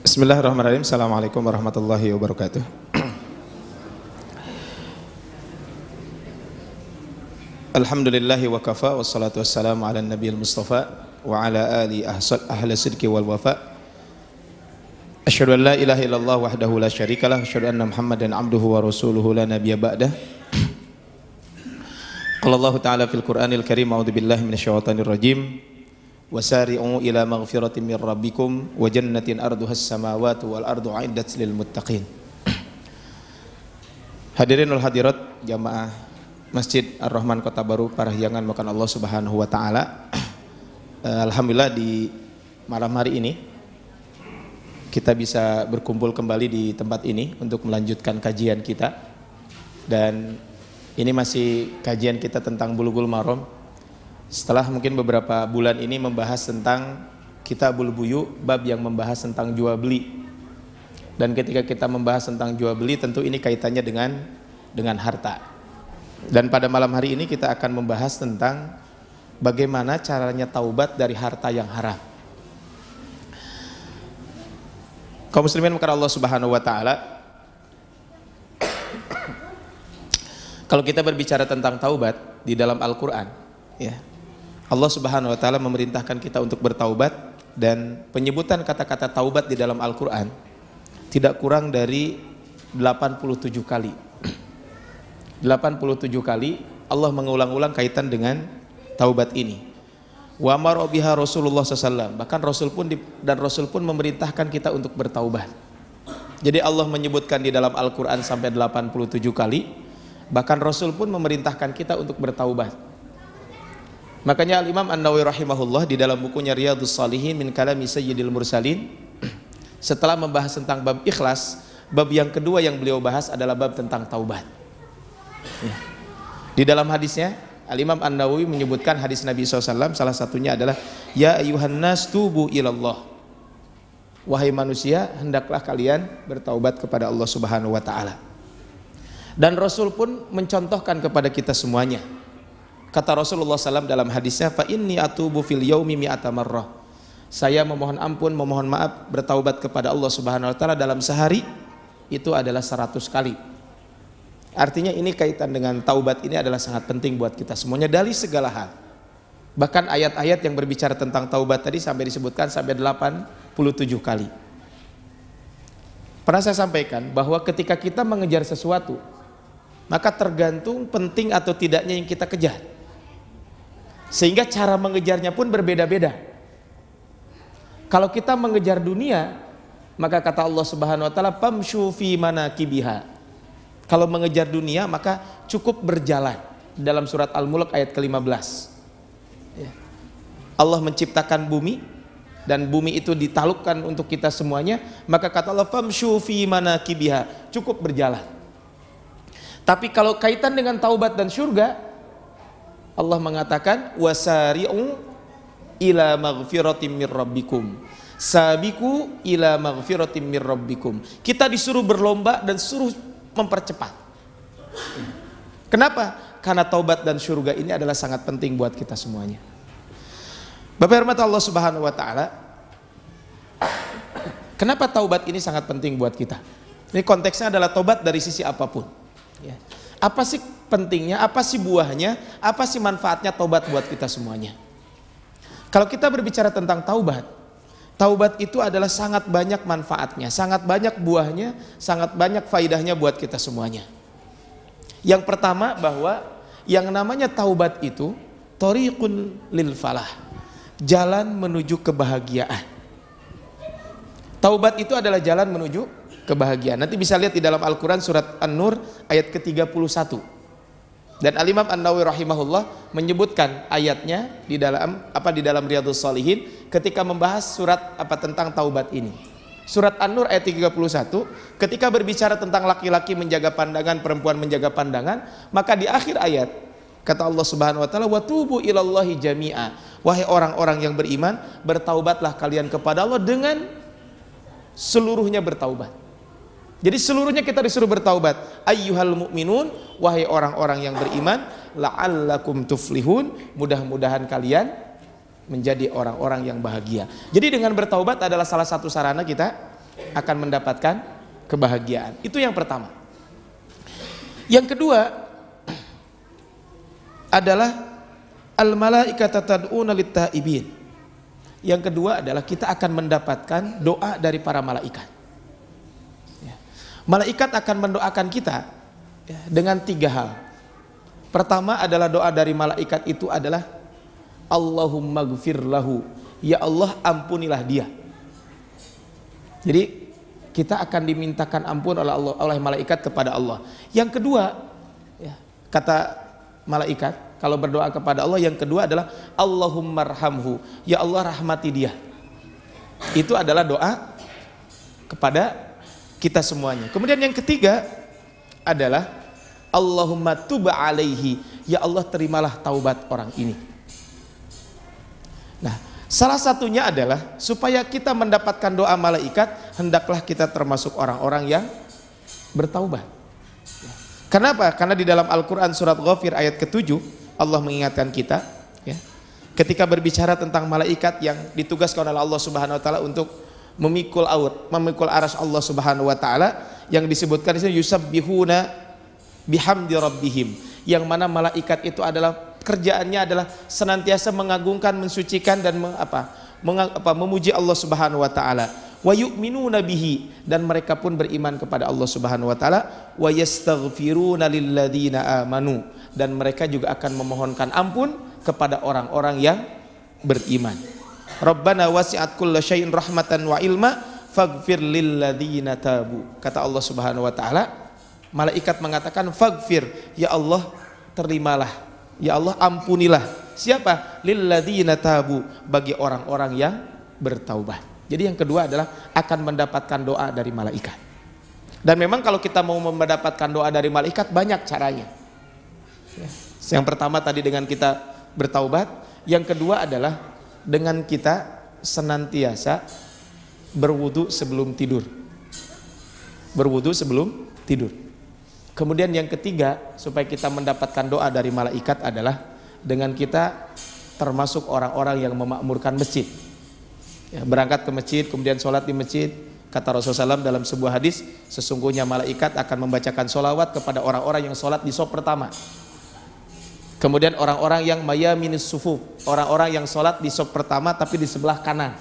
Bismillahirrahmanirrahim. Assalamualaikum warahmatullahi wabarakatuh. Alhamdulillahi wa kafa, wassalatu wassalamu ala nabiyil mustafa wa ala ali ahli sidqi wal wafa. Asyhadu an la ilaha illallah wahdahu la syarikalah, asyhadu anna Muhammadan abduhu wa rasuluhu la nabiyya ba'dah. Qala Allah ta'ala fil Qur'anil Karim, a'udzu billahi minasyaitonir rajim. Wasari'u ila maghfiratin min rabbikum wa jannatin arduhas samawati wal ardu 'iddat lil muttaqin. Hadirin wal hadirat jamaah Masjid Ar-Rahman Kota Baru Parahyangan makan Allah Subhanahu wa taala. Alhamdulillah di malam hari ini kita bisa berkumpul kembali di tempat ini untuk melanjutkan kajian kita. Dan ini masih kajian kita tentang Bulughul Maram. Setelah mungkin beberapa bulan ini membahas tentang Kitabul Buyu, bab yang membahas tentang jual beli. Dan ketika kita membahas tentang jual beli, tentu ini kaitannya dengan harta. Dan pada malam hari ini kita akan membahas tentang bagaimana caranya taubat dari harta yang haram. Kaum muslimin maka Allah Subhanahu wa taala, kalau kita berbicara tentang taubat di dalam Al-Qur'an, ya, Allah Subhanahu wa taala memerintahkan kita untuk bertaubat, dan penyebutan kata-kata taubat di dalam Al-Qur'an tidak kurang dari 87 kali. 87 kali Allah mengulang-ulang kaitan dengan taubat ini. Wa amara biha Rasulullah SAW, bahkan Rasul pun memerintahkan kita untuk bertaubat. Jadi Allah menyebutkan di dalam Al-Qur'an sampai 87 kali, bahkan Rasul pun memerintahkan kita untuk bertaubat. Makanya Al-Imam An-Nawawi rahimahullah di dalam bukunya Riyadhus Shalihin min kalami Sayyidil Mursalin, setelah membahas tentang bab ikhlas, bab yang kedua yang beliau bahas adalah bab tentang taubat. Ya. Di dalam hadisnya Al-Imam An-Nawawi menyebutkan hadis Nabi SAW, salah satunya adalah ya ayyuhan nas tubu ilallah, wahai manusia hendaklah kalian bertaubat kepada Allah Subhanahu wa taala. Dan Rasul pun mencontohkan kepada kita semuanya. Kata Rasulullah SAW dalam hadisnya, fa inni atubu fil yaumi mi'ata marrah, saya memohon ampun, memohon maaf, bertaubat kepada Allah Subhanahu wa taala dalam sehari itu adalah 100 kali. Artinya ini kaitan dengan taubat ini adalah sangat penting buat kita semuanya dari segala hal. Bahkan ayat-ayat yang berbicara tentang taubat tadi sampai disebutkan sampai 87 kali. Pernah saya sampaikan bahwa ketika kita mengejar sesuatu, maka tergantung penting atau tidaknya yang kita kejar. Sehingga cara mengejarnya pun berbeda-beda. Kalau kita mengejar dunia, maka kata Allah Subhanahu wa taala famshu fi manakibiha. Kalau mengejar dunia maka cukup berjalan. Dalam surat Al-Mulk ayat ke-15. Ya. Allah menciptakan bumi dan bumi itu ditaklukkan untuk kita semuanya, maka kata Allah famshu fi manakibiha, cukup berjalan. Tapi kalau kaitan dengan taubat dan surga, Allah mengatakan wasari'u ila maghfiratin mir rabbikum, sabiqu ila maghfiratin mir rabbikum. Kita disuruh berlomba dan suruh mempercepat. Kenapa? Karena taubat dan surga ini adalah sangat penting buat kita semuanya. Bapak hormat Allah Subhanahu wa taala, kenapa taubat ini sangat penting buat kita? Ini konteksnya adalah taubat dari sisi apapun. Ya. Apa sih pentingnya, apa sih buahnya, apa sih manfaatnya taubat buat kita semuanya? Kalau kita berbicara tentang taubat, taubat itu adalah sangat banyak manfaatnya, sangat banyak buahnya, sangat banyak faidahnya buat kita semuanya. Yang pertama, bahwa yang namanya taubat itu thoriqun lil falah, jalan menuju kebahagiaan. Taubat itu adalah jalan menuju kebahagiaan. Nanti bisa lihat di dalam Al-Quran surat An-Nur ayat ke-31. Dan Al-Imam An-Nawawi rahimahullah menyebutkan ayatnya di dalam Riyadhus Shalihin ketika membahas surat tentang taubat ini. Surat An-Nur ayat 31, ketika berbicara tentang laki-laki menjaga pandangan, perempuan menjaga pandangan, maka di akhir ayat kata Allah Subhanahu wa taala wa tubu ilallahi jami'a, wahai orang-orang yang beriman, bertaubatlah kalian kepada Allah dengan seluruhnya bertaubat. Jadi seluruhnya kita disuruh bertaubat. Ayyuhal mu'minun, wahai orang-orang yang beriman, la'allakum tuflihun, mudah-mudahan kalian menjadi orang-orang yang bahagia. Jadi dengan bertaubat adalah salah satu sarana kita akan mendapatkan kebahagiaan. Itu yang pertama. Yang kedua adalah al-malaikatu tad'una lit-taibin. Yang kedua adalah kita akan mendapatkan doa dari para malaikat. Malaikat akan mendoakan kita dengan 3 hal. Pertama adalah doa dari malaikat itu adalah Allahumma gfir lahu, ya Allah ampunilah dia. Jadi kita akan dimintakan ampun oleh malaikat kepada Allah. Yang kedua, kata malaikat kalau berdoa kepada Allah, yang kedua adalah Allahumma arhamhu, ya Allah rahmati dia. Itu adalah doa kepada kita semuanya. Kemudian yang ketiga adalah Allahumma tub alaihi, ya Allah terimalah taubat orang ini. Nah, salah satunya adalah supaya kita mendapatkan doa malaikat, hendaklah kita termasuk orang-orang yang bertaubat. Kenapa? Karena di dalam Al-Quran surat Ghafir ayat ke-7 Allah mengingatkan kita, ketika berbicara tentang malaikat yang ditugaskan oleh Allah Subhanahu Wa Taala untuk memikul arsy Allah Subhanahu Wa Taala, yang disebutkan di sini yusabbihuna bihamdi rabbihim, yang mana malaikat itu adalah kerjaannya adalah senantiasa mengagungkan, mensucikan dan memuji Allah Subhanahu Wa Taala. Wa yu'minuna bihi, dan mereka pun beriman kepada Allah Subhanahu Wa Taala. Wa yastaghfiruna lilladzina amanu, dan mereka juga akan memohonkan ampun kepada orang-orang yang beriman. Rabbana wasi'at kulla syai'in rahmatan wa ilma faghfir lilladzina tabu. Kata Allah Subhanahu Wa Taala, malaikat mengatakan faghfir, ya Allah terimalah, ya Allah ampunilah. Siapa? Lilladzina tabu, bagi orang-orang yang bertaubat. Jadi yang kedua adalah akan mendapatkan doa dari malaikat. Dan memang kalau kita mau mendapatkan doa dari malaikat banyak caranya. Yang pertama tadi dengan kita bertaubat, yang kedua adalah dengan kita senantiasa berwudu sebelum tidur. Berwudu sebelum tidur. Kemudian yang ketiga, supaya kita mendapatkan doa dari malaikat adalah dengan kita termasuk orang-orang yang memakmurkan masjid. Berangkat ke masjid, kemudian sholat di masjid. Kata Rasulullah SAW dalam sebuah hadis, sesungguhnya malaikat akan membacakan sholawat kepada orang-orang yang sholat di shaf pertama. Kemudian orang-orang yang mayaminis sufuf, orang-orang yang sholat di shaf pertama tapi di sebelah kanan.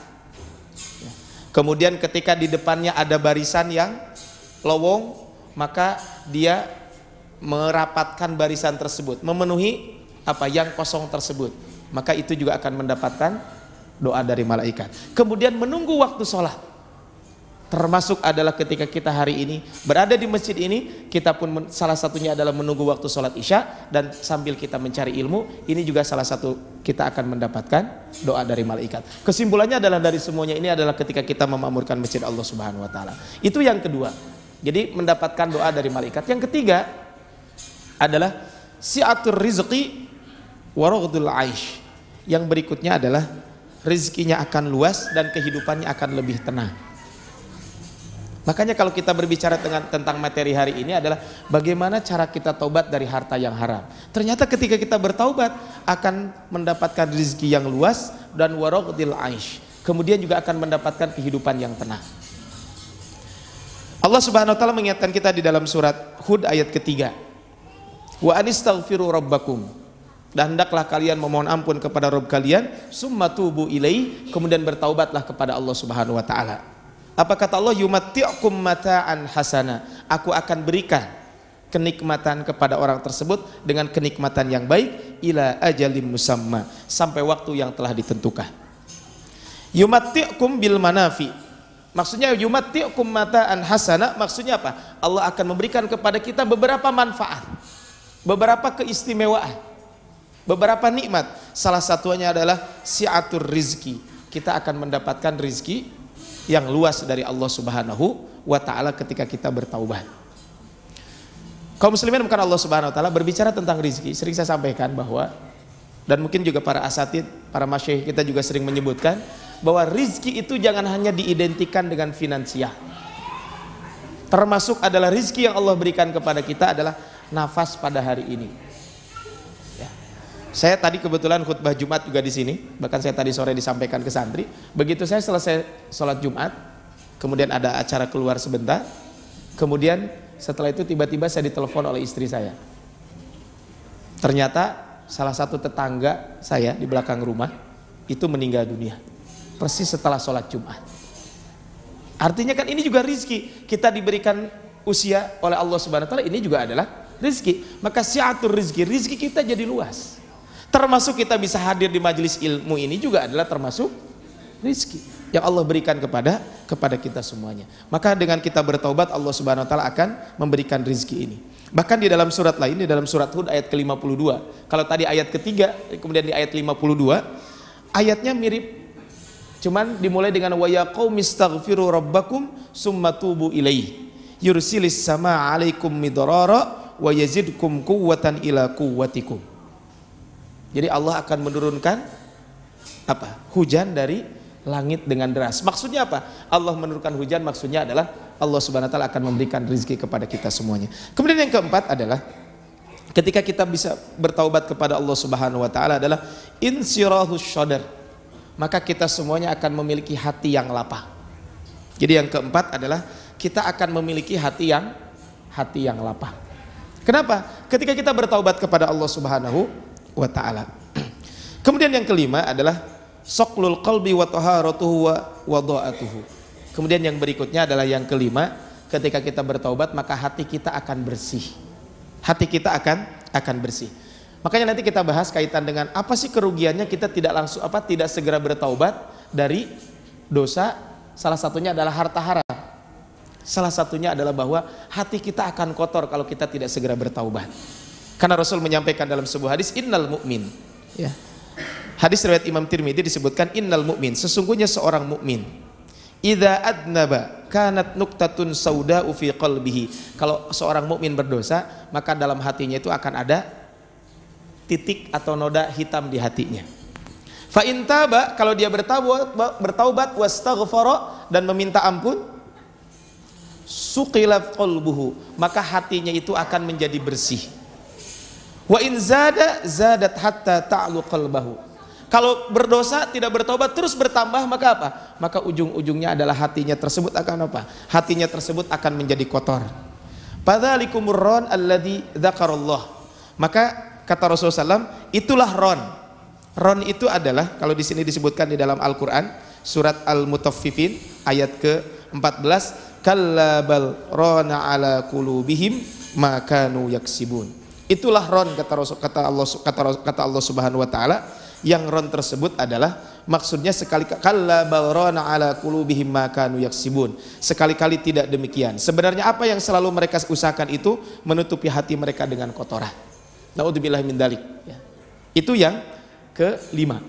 Kemudian ketika di depannya ada barisan yang lowong, maka dia merapatkan barisan tersebut, memenuhi yang kosong tersebut. Maka itu juga akan mendapatkan doa dari malaikat. Kemudian menunggu waktu sholat, termasuk adalah ketika kita hari ini berada di masjid ini, kita pun salah satunya adalah menunggu waktu sholat isya, dan sambil kita mencari ilmu, ini juga salah satu kita akan mendapatkan doa dari malaikat. Kesimpulannya adalah dari semuanya ini adalah ketika kita memakmurkan masjid Allah Subhanahu Wa Taala. Itu yang kedua. Jadi mendapatkan doa dari malaikat. Yang ketiga adalah si'atur rizqi wa raghdul aish. Yang berikutnya adalah rezekinya akan luas dan kehidupannya akan lebih tenang. Makanya kalau kita berbicara tentang materi hari ini adalah bagaimana cara kita taubat dari harta yang haram. Ternyata ketika kita bertaubat akan mendapatkan rezeki yang luas dan waraghdil aish. Kemudian juga akan mendapatkan kehidupan yang tenang. Allah Subhanahu wa taala mengingatkan kita di dalam surat Hud ayat ketiga. Wa anistaghfiru rabbakum. Dan hendaklah kalian memohon ampun kepada Rabb kalian, summa tubu ilaihi, kemudian bertaubatlah kepada Allah Subhanahu wa taala. Apa kata Allah? Yumatti'ukum mata'an hasana. Aku akan berikan kenikmatan kepada orang tersebut dengan kenikmatan yang baik ila ajalim musamma, sampai waktu yang telah ditentukan. Yumatti'ukum bil manafi. Maksudnya yumatti'ukum mata'an hasana, maksudnya apa? Allah akan memberikan kepada kita beberapa manfaat, beberapa keistimewaan, beberapa nikmat. Salah satunya adalah si'atur rizki. Kita akan mendapatkan rizki yang luas dari Allah Subhanahu wa taala ketika kita bertaubat. Kaum muslimin bukan Allah Subhanahu wa taala berbicara tentang rizki. Sering saya sampaikan bahwa, dan mungkin juga para asatid, para masyayikh kita juga sering menyebutkan bahwa rizki itu jangan hanya diidentikan dengan finansial. Termasuk adalah rizki yang Allah berikan kepada kita adalah nafas pada hari ini. Saya tadi kebetulan khutbah Jumat juga di sini, bahkan saya tadi sore disampaikan ke santri. Begitu saya selesai sholat Jumat, kemudian ada acara keluar sebentar, kemudian setelah itu tiba-tiba saya ditelepon oleh istri saya. Ternyata salah satu tetangga saya di belakang rumah itu meninggal dunia persis setelah sholat Jumat. Artinya kan ini juga rizki, kita diberikan usia oleh Allah Subhanahu wa taala, ini juga adalah rizki. Maka siatur rizki kita jadi luas. Termasuk kita bisa hadir di majelis ilmu ini juga adalah termasuk rizki yang Allah berikan kepada kita semuanya. Maka dengan kita bertaubat, Allah Subhanahu wa taala akan memberikan rizki ini. Bahkan di dalam surat lain, di dalam surat Hud ayat ke-52. Kalau tadi ayat ketiga, kemudian di ayat 52, ayatnya mirip, cuman dimulai dengan wa ya qaumistaghfiru rabbakum summa tubu ilaihi yursilis samaa 'alaikum midrara wa yazidkum quwwatan ila quwwatikum. Jadi Allah akan menurunkan apa? Hujan dari langit dengan deras. Maksudnya apa? Allah menurunkan hujan, maksudnya adalah Allah Subhanahu wa taala akan memberikan rezeki kepada kita semuanya. Kemudian yang keempat adalah ketika kita bisa bertaubat kepada Allah Subhanahu wa taala adalah insirahus syadar. Maka kita semuanya akan memiliki hati yang lapang. Jadi yang keempat adalah kita akan memiliki hati yang lapang. Kenapa? Ketika kita bertaubat kepada Allah Subhanahu wa ta'ala. Kemudian yang kelima adalah saqlul qalbi wa taharatuhu wa wada'atuhu. Kemudian yang berikutnya adalah yang kelima, ketika kita bertaubat maka hati kita akan bersih. Hati kita akan bersih. Makanya nanti kita bahas kaitan dengan apa sih kerugiannya kita tidak segera bertaubat dari dosa. Salah satunya adalah harta haram. Salah satunya adalah bahwa hati kita akan kotor kalau kita tidak segera bertaubat. Karena Rasul menyampaikan dalam sebuah hadis, innal mu'min, ya. Hadis riwayat Imam Tirmidzi disebutkan innal mu'min, sesungguhnya seorang mukmin idza adnaba kanat nuqtatun sauda'u fi qalbihi. Kalau seorang mukmin berdosa, maka dalam hatinya itu akan ada titik atau noda hitam di hatinya. Fa in taba, kalau dia bertaubat wastaghfara dan meminta ampun, suqilat qalbuhu, maka hatinya itu akan menjadi bersih. Wa in zadat hatta ta'lu qalbahu. Kalau berdosa tidak bertobat terus bertambah, maka apa? Maka ujung-ujungnya adalah hatinya tersebut akan apa? Hatinya tersebut akan menjadi kotor. Fadzalikumur ron alladzi dzakarallah. Maka kata Rasulullah SAW, itulah ron. Ron itu adalah, kalau di sini disebutkan di dalam Al-Qur'an surat Al-Mutaffifin ayat ke-14, kalla bal rana ala qulubihim ma kanu yaksibun. Itulah ron kata Allah Subhanahu wa taala, yang ron tersebut adalah maksudnya kalla bal rana ala qulubihim ma kanu yaksibun. Sekali-kali tidak demikian. Sebenarnya apa yang selalu mereka usahakan itu menutupi hati mereka dengan kotoran. Naudzubillah min dzalik, ya. Itu yang kelima.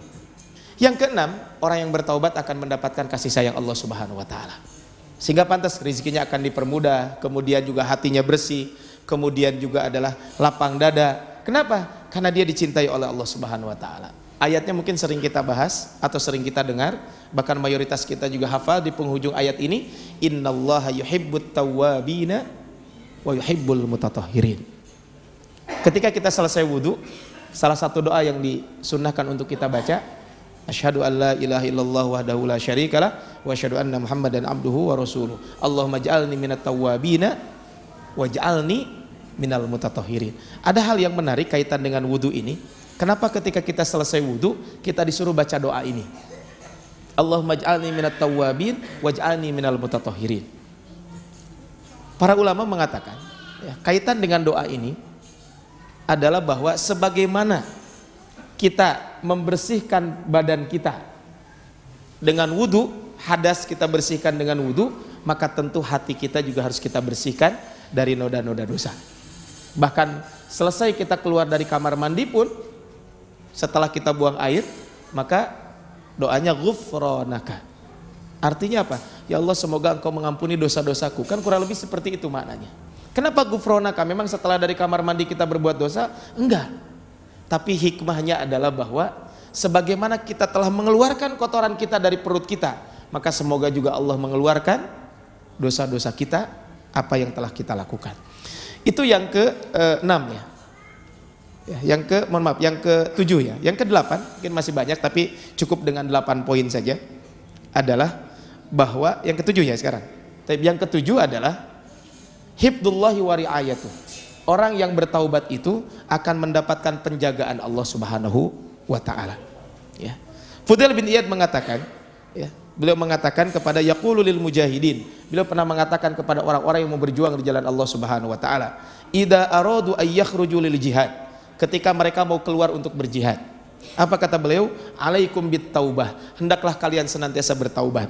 Yang keenam, orang yang bertaubat akan mendapatkan kasih sayang Allah Subhanahu wa taala. Sehingga pantas rezekinya akan dipermudah, kemudian juga hatinya bersih, kemudian juga adalah lapang dada. Kenapa? Karena dia dicintai oleh Allah Subhanahu wa taala. Ayatnya mungkin sering kita bahas atau sering kita dengar, bahkan mayoritas kita juga hafal di penghujung ayat ini, innallaha yuhibbut tawwabina wa yuhibbul mutatahhirin. Ketika kita selesai wudu, salah satu doa yang disunnahkan untuk kita baca, asyhadu an la ilaha illallah wahdahu la syarikalah wa asyhadu anna muhammadan abduhu wa rasuluh. Allahumma ij'alni minat tawwabina waj'alni minal mutatahhirin. Ada hal yang menarik kaitan dengan wudu ini. Kenapa ketika kita selesai wudu kita disuruh baca doa ini? Allahumma ij'alni minat tawwabin waj'alni minal mutatahhirin. Para ulama mengatakan, ya, kaitan dengan doa ini adalah bahwa sebagaimana kita membersihkan badan kita dengan wudu, hadas kita bersihkan dengan wudu, maka tentu hati kita juga harus kita bersihkan dari noda-noda dosa. Bahkan selesai kita keluar dari kamar mandi pun, setelah kita buang air, maka doanya ghufranaka. Artinya apa? Ya Allah, semoga Engkau mengampuni dosa-dosaku. Kan kurang lebih seperti itu maknanya. Kenapa ghufranaka? Memang setelah dari kamar mandi kita berbuat dosa? Enggak. Tapi hikmahnya adalah bahwa sebagaimana kita telah mengeluarkan kotoran kita dari perut kita, maka semoga juga Allah mengeluarkan dosa-dosa kita, apa yang telah kita lakukan. Itu yang ke-6 ya. Yang ke-7 ya. Yang ke-8 mungkin masih banyak tapi cukup dengan 8 poin saja. Adalah bahwa yang ketujuh ya sekarang. Tapi yang ketujuh adalah hifdzullahi wa ri'ayatuh. Orang yang bertaubat itu akan mendapatkan penjagaan Allah Subhanahu wa taala. Ya. Fudail bin Iyad mengatakan, ya, beliau mengatakan kepada yaqulu lil mujahidin. Beliau pernah mengatakan kepada orang-orang yang mau berjuang di jalan Allah Subhanahu wa taala, "Idza aradu ay yakhruju lil jihad." Ketika mereka mau keluar untuk berjihad. Apa kata beliau? "Alaikum bit taubah." Hendaklah kalian senantiasa bertaubat.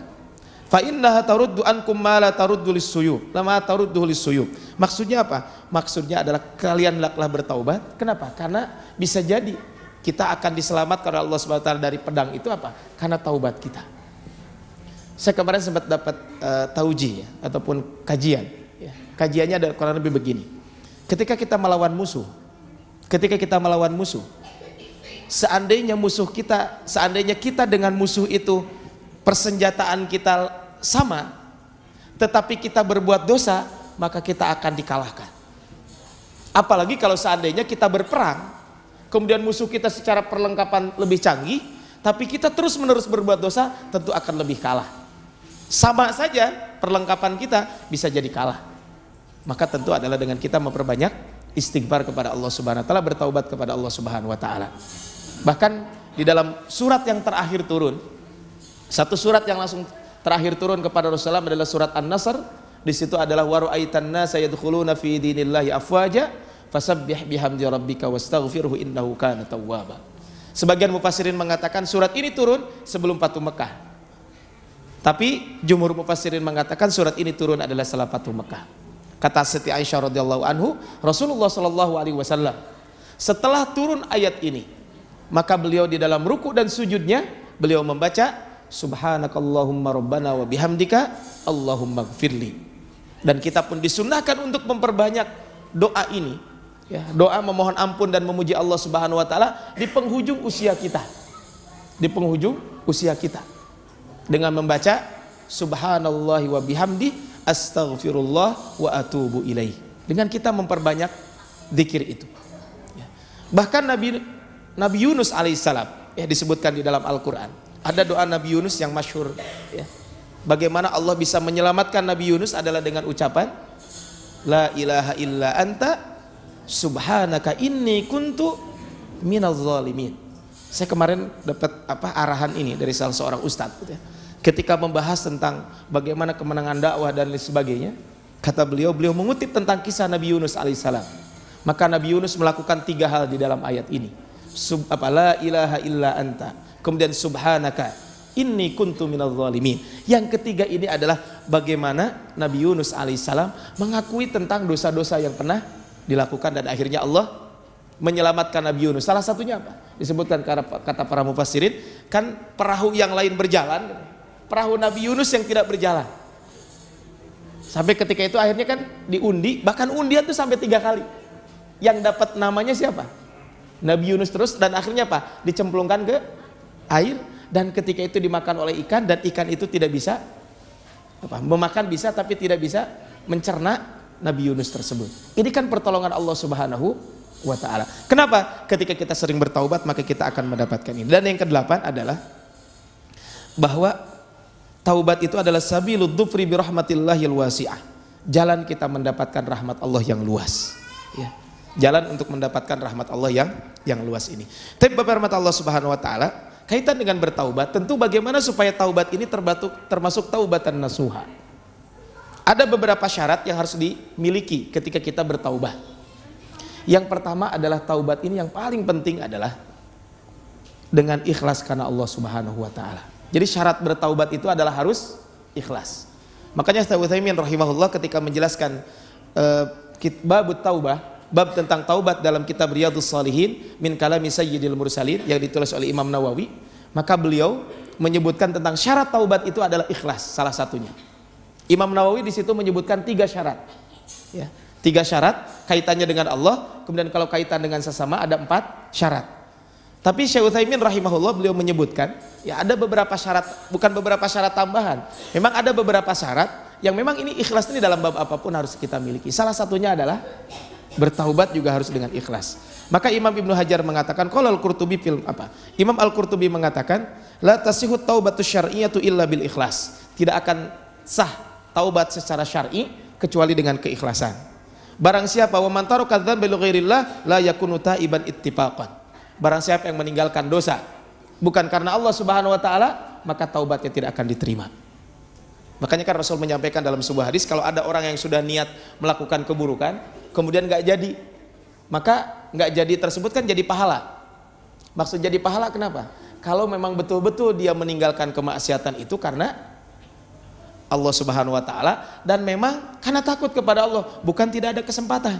Fa innaha taruddu ankum ma la taruddu lis-suyub. Lama taruddu lis-suyub. Maksudnya apa? Maksudnya adalah kalian hendaklah bertaubat. Kenapa? Karena bisa jadi kita akan diselamatkan oleh Allah Subhanahu wa taala dari pedang itu apa? Karena taubat kita. Saya kemarin sempat dapat tauji ya, ataupun kajian. Ya. Kajiannya ada kurang lebih begini. Ketika kita melawan musuh, seandainya kita dengan musuh itu persenjataan kita sama, tetapi kita berbuat dosa, maka kita akan dikalahkan. Apalagi kalau seandainya kita berperang, kemudian musuh kita secara perlengkapan lebih canggih, tapi kita terus-menerus berbuat dosa, tentu akan lebih kalah. Sama saja perlengkapan kita bisa jadi kalah. Maka tentu adalah dengan kita memperbanyak istighfar kepada Allah Subhanahu wa taala, bertaubat kepada Allah Subhanahu wa taala. Bahkan di dalam surat yang terakhir turun, satu surat yang langsung terakhir turun kepada Rasulullah adalah surat An-Nasr. Di situ adalah wa ra'aitan nasa yadkhuluna fi dinillahi afwaja fasabbih bihamdi rabbika wastaghfirhu innahu kana tawwaba. Sebagian mufassirin mengatakan surat ini turun sebelum Fatu Mekah. Tapi jumhur mufassirin mengatakan surat ini turun adalah setelah Fatu Mekah. Kata Siti Aisyah radhiyallahu anhu, Rasulullah sallallahu alaihi wasallam setelah turun ayat ini, maka beliau di dalam ruku dan sujudnya beliau membaca Subhanakallahumma rabbana wa bihamdika Allahumma gfirli. Dan kita pun disunnahkan untuk memperbanyak doa ini, ya, doa memohon ampun dan memuji Allah Subhanahu wa taala di penghujung usia kita. Dengan membaca Subhanallahi wa bihamdi astaghfirullah wa atubu ilaih. Dengan kita memperbanyak zikir itu. Ya. Bahkan Nabi Yunus alaihissalam, ya, disebutkan di dalam Al-Quran. Ada doa Nabi Yunus yang masyhur, ya. Bagaimana Allah bisa menyelamatkan Nabi Yunus adalah dengan ucapan La ilaha illa anta subhanaka inni kuntu minaz zalimin. Saya kemarin dapat arahan ini dari salah seorang ustadz, ya. Ketika membahas tentang bagaimana kemenangan dakwah dan lain sebagainya, kata beliau mengutip tentang kisah Nabi Yunus alaihissalam. Maka Nabi Yunus melakukan 3 hal di dalam ayat ini. La ilaha illa anta, kemudian subhanaka inni kuntu minadz zalimin. Yang ketiga ini adalah bagaimana Nabi Yunus alaihissalam mengakui tentang dosa-dosa yang pernah dilakukan dan akhirnya Allah menyelamatkan Nabi Yunus. Salah satunya apa? Disebutkan kata para mufassirin, kan perahu yang lain berjalan, perahu Nabi Yunus yang tidak berjalan. Sampai ketika itu akhirnya kan diundi, bahkan undian itu sampai 3 kali. Yang dapat namanya siapa? Nabi Yunus terus, dan akhirnya apa? Dicemplungkan ke air, dan ketika itu dimakan oleh ikan, dan ikan itu tidak bisa memakan bisa tapi tidak bisa mencerna Nabi Yunus tersebut. Ini kan pertolongan Allah Subhanahu wa taala. Kenapa? Ketika kita sering bertaubat maka kita akan mendapatkan ini. Dan yang ke-8 adalah bahwa taubat itu adalah sabilud dhufri bi rahmatillahil wasi'ah. Jalan kita mendapatkan rahmat Allah yang luas, ya. Jalan untuk mendapatkan rahmat Allah yang luas ini. Tapi rahmat Allah Subhanahu wa taala kaitan dengan bertaubat, tentu bagaimana supaya taubat ini termasuk taubatan nasuha. Ada beberapa syarat yang harus dimiliki ketika kita bertaubat. Yang pertama adalah taubat ini yang paling penting adalah dengan ikhlas karena Allah Subhanahu wa taala. Jadi syarat bertaubat itu adalah harus ikhlas. Makanya Syekh Utsaimin rahimahullah ketika menjelaskan bab taubah, bab tentang taubat dalam kitab Riyadhus Shalihin min kalami Sayyidil Mursalin yang ditulis oleh Imam Nawawi, maka beliau menyebutkan tentang syarat taubat itu adalah ikhlas salah satunya. Imam Nawawi di situ menyebutkan 3 syarat. Ya, 3 syarat kaitannya dengan Allah, kemudian kalau kaitan dengan sesama ada 4 syarat. Tapi Syekh Utsaimin rahimahullah beliau menyebutkan, ya ada beberapa syarat, bukan beberapa syarat tambahan. Memang ada beberapa syarat yang memang ini ikhlas ini dalam bab apapun harus kita miliki. Salah satunya adalah bertaubat juga harus dengan ikhlas. Maka Imam Ibnu Hajar mengatakan, qala al-Qurtubi Imam Al-Qurtubi mengatakan, la tasihut taubatus syar'iyyatu illa bil ikhlas. tidak akan sah taubat secara syar'i kecuali dengan keikhlasan. Barang siapa wa man taraka dzamba li ghairillah la yakunu taiban ittifaqan. Barang siapa yang meninggalkan dosa bukan karena Allah Subhanahu wa taala, maka taubatnya tidak akan diterima. Makanya kan Rasul menyampaikan dalam sebuah hadis, kalau ada orang yang sudah niat melakukan keburukan kemudian nggak jadi, maka nggak jadi tersebut kan jadi pahala. Maksud jadi pahala kenapa? Kalau memang betul-betul dia meninggalkan kemaksiatan itu karena Allah Subhanahu wa taala dan memang karena takut kepada Allah, bukan tidak ada kesempatan.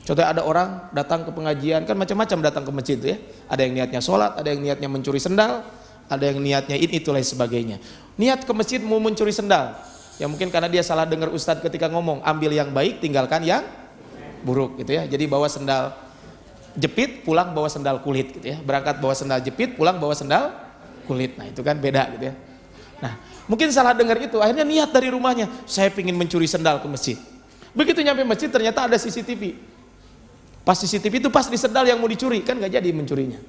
Contohnya ada orang datang ke pengajian, kan macam-macam datang ke masjid ya. Ada yang niatnya sholat, ada yang niatnya mencuri sendal, ada yang niatnya ini itu lain sebagainya. Niat ke masjid mau mencuri sendal, ya mungkin karena dia salah dengar ustadz ketika ngomong, ambil yang baik tinggalkan yang buruk gitu ya. Jadi bawa sendal jepit, pulang bawa sendal kulit gitu ya. Berangkat bawa sendal jepit, pulang bawa sendal kulit. Nah itu kan beda gitu ya. Nah mungkin salah dengar itu, akhirnya niat dari rumahnya, saya ingin mencuri sendal ke masjid. Begitu nyampe masjid ternyata ada CCTV. Pas CCTV itu pas di sendal yang mau dicuri, kan nggak jadi mencurinya.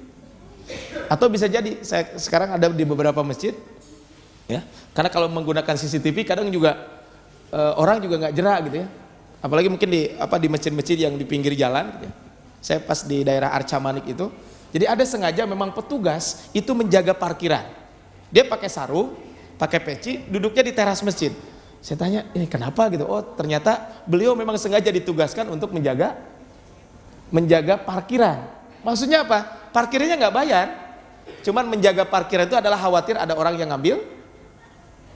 Atau bisa jadi, saya sekarang ada di beberapa masjid, ya, karena kalau menggunakan CCTV kadang juga orang juga nggak jerak gitu ya. Apalagi mungkin di masjid-masjid yang di pinggir jalan. Gitu ya. Saya pas di daerah Arca Manik itu, jadi ada sengaja memang petugas itu menjaga parkiran. Dia pakai sarung, pakai peci, duduknya di teras masjid. Saya tanya, ini kenapa gitu? Oh ternyata beliau memang sengaja ditugaskan untuk menjaga parkiran. Maksudnya apa? Parkirnya nggak bayar, cuman menjaga parkiran itu adalah khawatir ada orang yang ngambil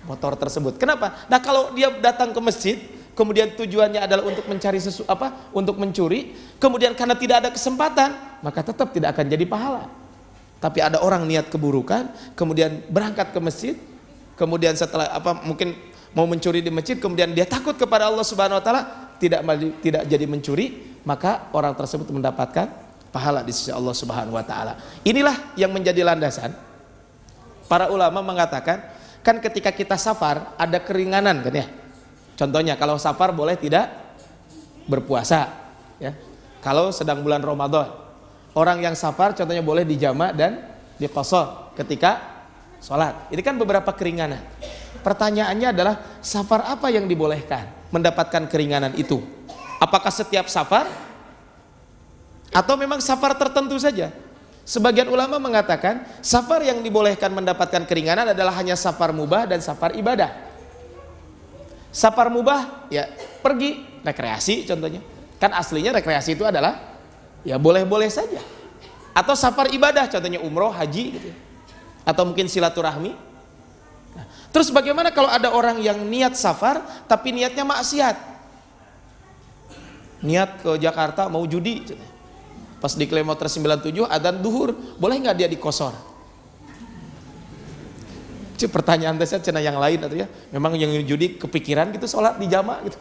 motor tersebut. Kenapa? Nah kalau dia datang ke masjid, kemudian tujuannya adalah untuk mencari untuk mencuri, kemudian karena tidak ada kesempatan, maka tetap tidak akan jadi pahala. Tapi ada orang niat keburukan, kemudian berangkat ke masjid, kemudian setelah mungkin mau mencuri di masjid, kemudian dia takut kepada Allah Subhanahu wa taala, tidak jadi mencuri, maka orang tersebut mendapatkan pahala di sisi Allah Subhanahu wa taala. Inilah yang menjadi landasan para ulama mengatakan, kan ketika kita safar ada keringanan kan ya. Contohnya kalau safar boleh tidak berpuasa ya. Kalau sedang bulan Ramadan, orang yang safar contohnya boleh dijama dan diqashar ketika sholat. Ini kan beberapa keringanan. Pertanyaannya adalah safar apa yang dibolehkan mendapatkan keringanan itu? Apakah setiap safar atau memang safar tertentu saja? Sebagian ulama mengatakan safar yang dibolehkan mendapatkan keringanan adalah hanya safar mubah dan safar ibadah. Safar mubah ya pergi rekreasi contohnya. Kan aslinya rekreasi itu adalah ya boleh-boleh saja. Atau safar ibadah contohnya umroh, haji gitu. Atau mungkin silaturahmi. Nah, terus bagaimana kalau ada orang yang niat safar tapi niatnya maksiat? Niat ke Jakarta mau judi, pas di kilometer 97 adzan duhur, boleh nggak dia dikosor? Cik, pertanyaan saya cina yang lain atau ya, memang yang judi kepikiran gitu sholat di jamaah gitu.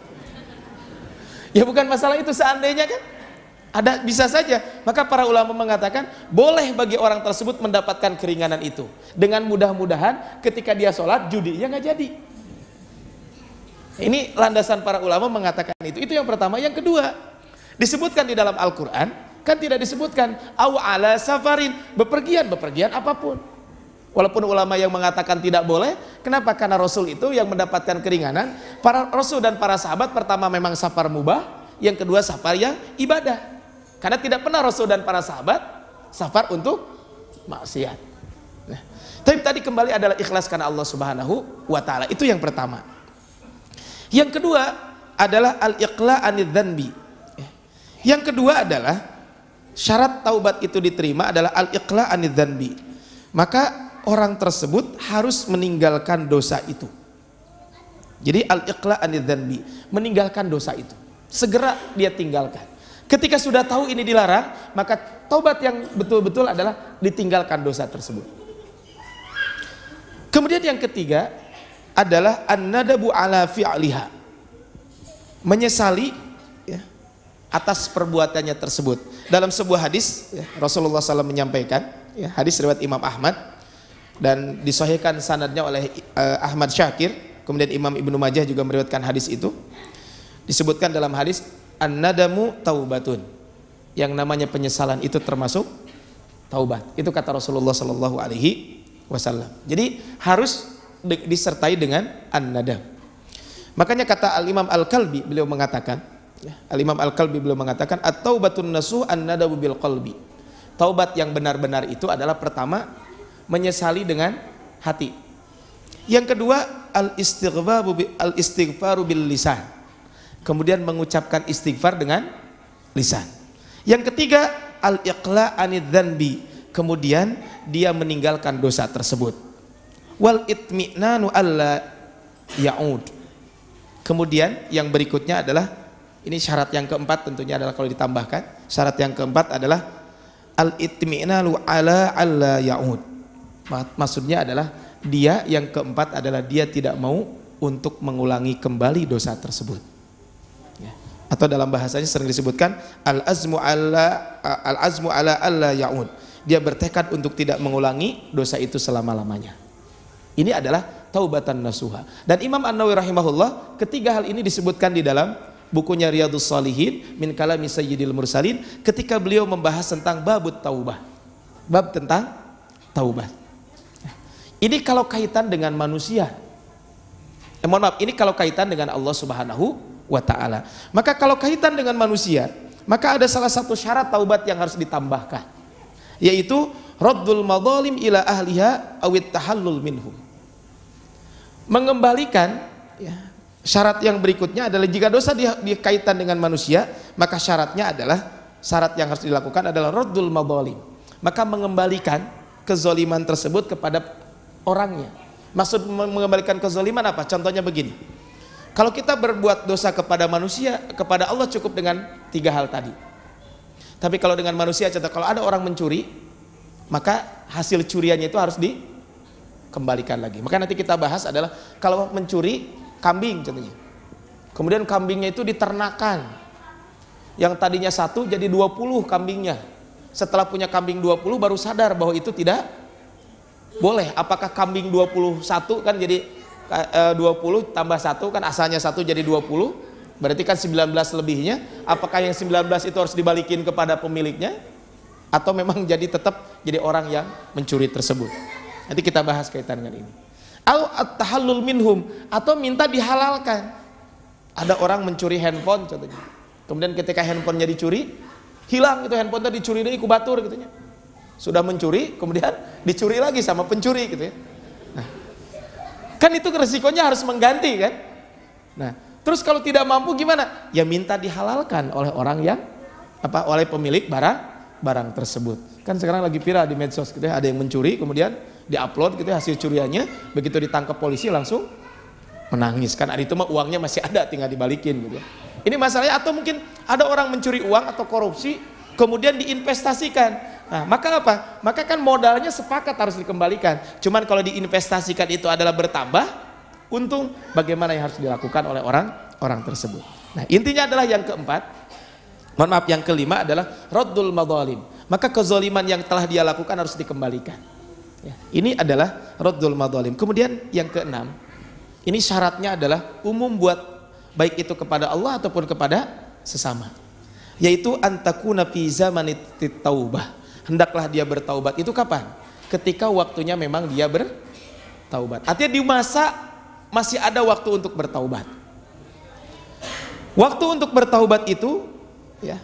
Ya bukan masalah itu, seandainya kan ada bisa saja. Maka para ulama mengatakan boleh bagi orang tersebut mendapatkan keringanan itu. Dengan mudah-mudahan ketika dia sholat judinya nggak jadi. Ini landasan para ulama mengatakan itu. Itu yang pertama. Yang kedua, disebutkan di dalam Al-Quran, kan tidak disebutkan aw ala safarin, bepergian apapun. Walaupun ulama yang mengatakan tidak boleh, kenapa? Karena Rasul itu yang mendapatkan keringanan. Para Rasul dan para sahabat pertama memang safar mubah, yang kedua safar yang ibadah. Karena tidak pernah Rasul dan para sahabat safar untuk maksiat. Nah, tapi tadi kembali adalah ikhlas karena Allah Subhanahu wa taala. Itu yang pertama. Yang kedua adalah al-iqla' anidz dzanbi. Yang kedua adalah syarat taubat itu diterima adalah al-iqla' anidz dzanbi. Maka orang tersebut harus meninggalkan dosa itu. Jadi al-iqla' anidz dzanbi, meninggalkan dosa itu. Segera dia tinggalkan. Ketika sudah tahu ini dilarang, maka taubat yang betul-betul adalah ditinggalkan dosa tersebut. Kemudian yang ketiga adalah an-nadabu ala fi'liha, menyesali ya, atas perbuatannya tersebut. Dalam sebuah hadis ya, Rasulullah SAW menyampaikan ya, hadis riwayat Imam Ahmad dan disahihkan sanadnya oleh Ahmad Syakir, kemudian Imam Ibnu Majah juga meriwayatkan hadis itu. Disebutkan dalam hadis an-nadamu taubatun, yang namanya penyesalan itu termasuk taubat. Itu kata Rasulullah SAW. Jadi harus disertai dengan an-nadam. Makanya kata Al-Imam Al-Kalbi beliau mengatakan, Al-Imam Al-Kalbi beliau mengatakan at-taubatun nasuh an-nadabu bil qalbi. Taubat yang benar-benar itu adalah pertama menyesali dengan hati. Yang kedua al-istighfaru bil lisan. Kemudian mengucapkan istighfar dengan lisan. Yang ketiga al-iqla' anidz dzanbi. Kemudian dia meninggalkan dosa tersebut. Wal itmi'nanu alla ya'ud. Kemudian yang berikutnya adalah, ini syarat yang keempat tentunya adalah kalau ditambahkan, syarat yang keempat adalah al itmi'nanu ala alla ya'ud. Maksudnya adalah dia yang keempat adalah dia tidak mau untuk mengulangi kembali dosa tersebut. Ya. Atau dalam bahasanya sering disebutkan al-azmu ala alla ya'ud. Dia bertekad untuk tidak mengulangi dosa itu selama-lamanya. Ini adalah taubatan nasuha. Dan Imam An-Nawawi rahimahullah, ketiga hal ini disebutkan di dalam bukunya Riyadhus Shalihin min kalami sayyidil mursalin ketika beliau membahas tentang babut taubah. Bab tentang taubat. Ini kalau kaitan dengan manusia. Mohon maaf, ini kalau kaitan dengan Allah Subhanahu wa taala. Maka kalau kaitan dengan manusia, maka ada salah satu syarat taubat yang harus ditambahkan, yaitu raddul madzalim ila ahliha awit tahallul minhum. Mengembalikan, ya, syarat yang berikutnya adalah jika dosa dikaitan dengan manusia, maka syaratnya adalah, syarat yang harus dilakukan adalah raddul madzalim, maka mengembalikan kezaliman tersebut kepada orangnya. Maksud mengembalikan kezaliman apa? Contohnya begini, kalau kita berbuat dosa kepada manusia, kepada Allah cukup dengan tiga hal tadi. Tapi kalau dengan manusia, contoh kalau ada orang mencuri, maka hasil curiannya itu harus dikembalikan lagi. Maka nanti kita bahas adalah kalau mencuri kambing contohnya, kemudian kambingnya itu diternakan, yang tadinya 1 jadi 20 kambingnya. Setelah punya kambing 20 baru sadar bahwa itu tidak boleh. Apakah kambing 21 kan jadi 20 tambah 1 kan asalnya 1 jadi 20, berarti kan 19 lebihnya. Apakah yang 19 itu harus dibalikin kepada pemiliknya, atau memang jadi tetap jadi orang yang mencuri tersebut? Nanti kita bahas kaitan dengan ini. Au at-tahallul minhum, atau minta dihalalkan. Ada orang mencuri handphone contohnya, kemudian ketika handphonenya dicuri, hilang itu handphonenya, dicuri dari kubatur gitu ya. Sudah mencuri kemudian dicuri lagi sama pencuri gitu ya. Nah, kan itu resikonya harus mengganti kan. Nah, terus kalau tidak mampu gimana? Ya minta dihalalkan oleh orang yang oleh pemilik barang tersebut. Kan sekarang lagi viral di medsos gitu ya, ada yang mencuri kemudian diupload gitu ya hasil curiannya, begitu ditangkap polisi langsung menangis kan, itu mah uangnya masih ada tinggal dibalikin gitu ya. Ini masalahnya. Atau mungkin ada orang mencuri uang atau korupsi kemudian diinvestasikan. Nah, maka apa? Maka kan modalnya sepakat harus dikembalikan. Cuman kalau diinvestasikan itu adalah bertambah untung, bagaimana yang harus dilakukan oleh orang tersebut. Nah, intinya adalah yang keempat, mohon maaf, yang kelima adalah raddul madzalim. Maka kezaliman yang telah dia lakukan harus dikembalikan. Ya, ini adalah raddul madzalim. Kemudian yang keenam, ini syaratnya adalah umum buat baik itu kepada Allah ataupun kepada sesama, yaitu antakuna fi zamanit taubah. Hendaklah dia bertaubat. Itu kapan? Ketika waktunya memang dia bertaubat. Artinya di masa masih ada waktu untuk bertaubat. Waktu untuk bertaubat itu ya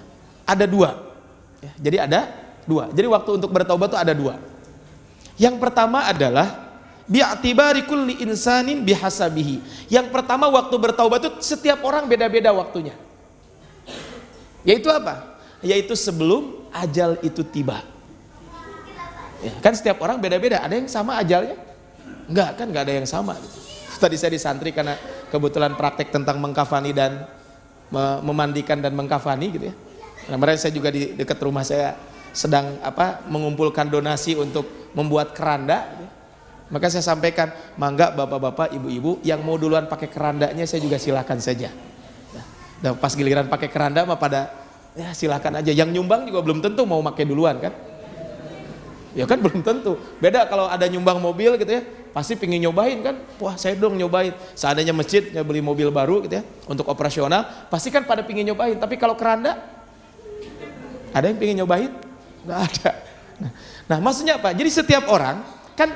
ada dua ya, jadi ada dua. Jadi waktu untuk bertaubat itu ada dua. Yang pertama adalah bi'atibari kulli insanin bihasabihi. Yang pertama, waktu bertaubat itu setiap orang beda-beda waktunya. Yaitu apa? Yaitu sebelum ajal itu tiba. Ya, kan setiap orang beda-beda. Ada yang sama ajalnya? Enggak, kan enggak ada yang sama. Tadi saya di santri karena kebetulan praktek tentang mengkafani dan memandikan dan mengkafani gitu ya. Nah, kemarin saya juga di dekat rumah saya sedang mengumpulkan donasi untuk membuat keranda gitu. Maka saya sampaikan, mangga bapak-bapak, ibu-ibu yang mau duluan pakai kerandanya saya juga silakan saja. Nah, pas giliran pakai keranda mah pada ya silakan aja. Yang nyumbang juga belum tentu mau pakai duluan kan? Ya kan belum tentu. Beda kalau ada nyumbang mobil gitu ya, pasti pingin nyobain kan. Wah, saya dong nyobain. Seandainya masjidnya beli mobil baru gitu ya untuk operasional, pasti kan pada pingin nyobain. Tapi kalau keranda, ada yang pingin nyobain? Nggak ada. Nah, maksudnya apa? Jadi setiap orang kan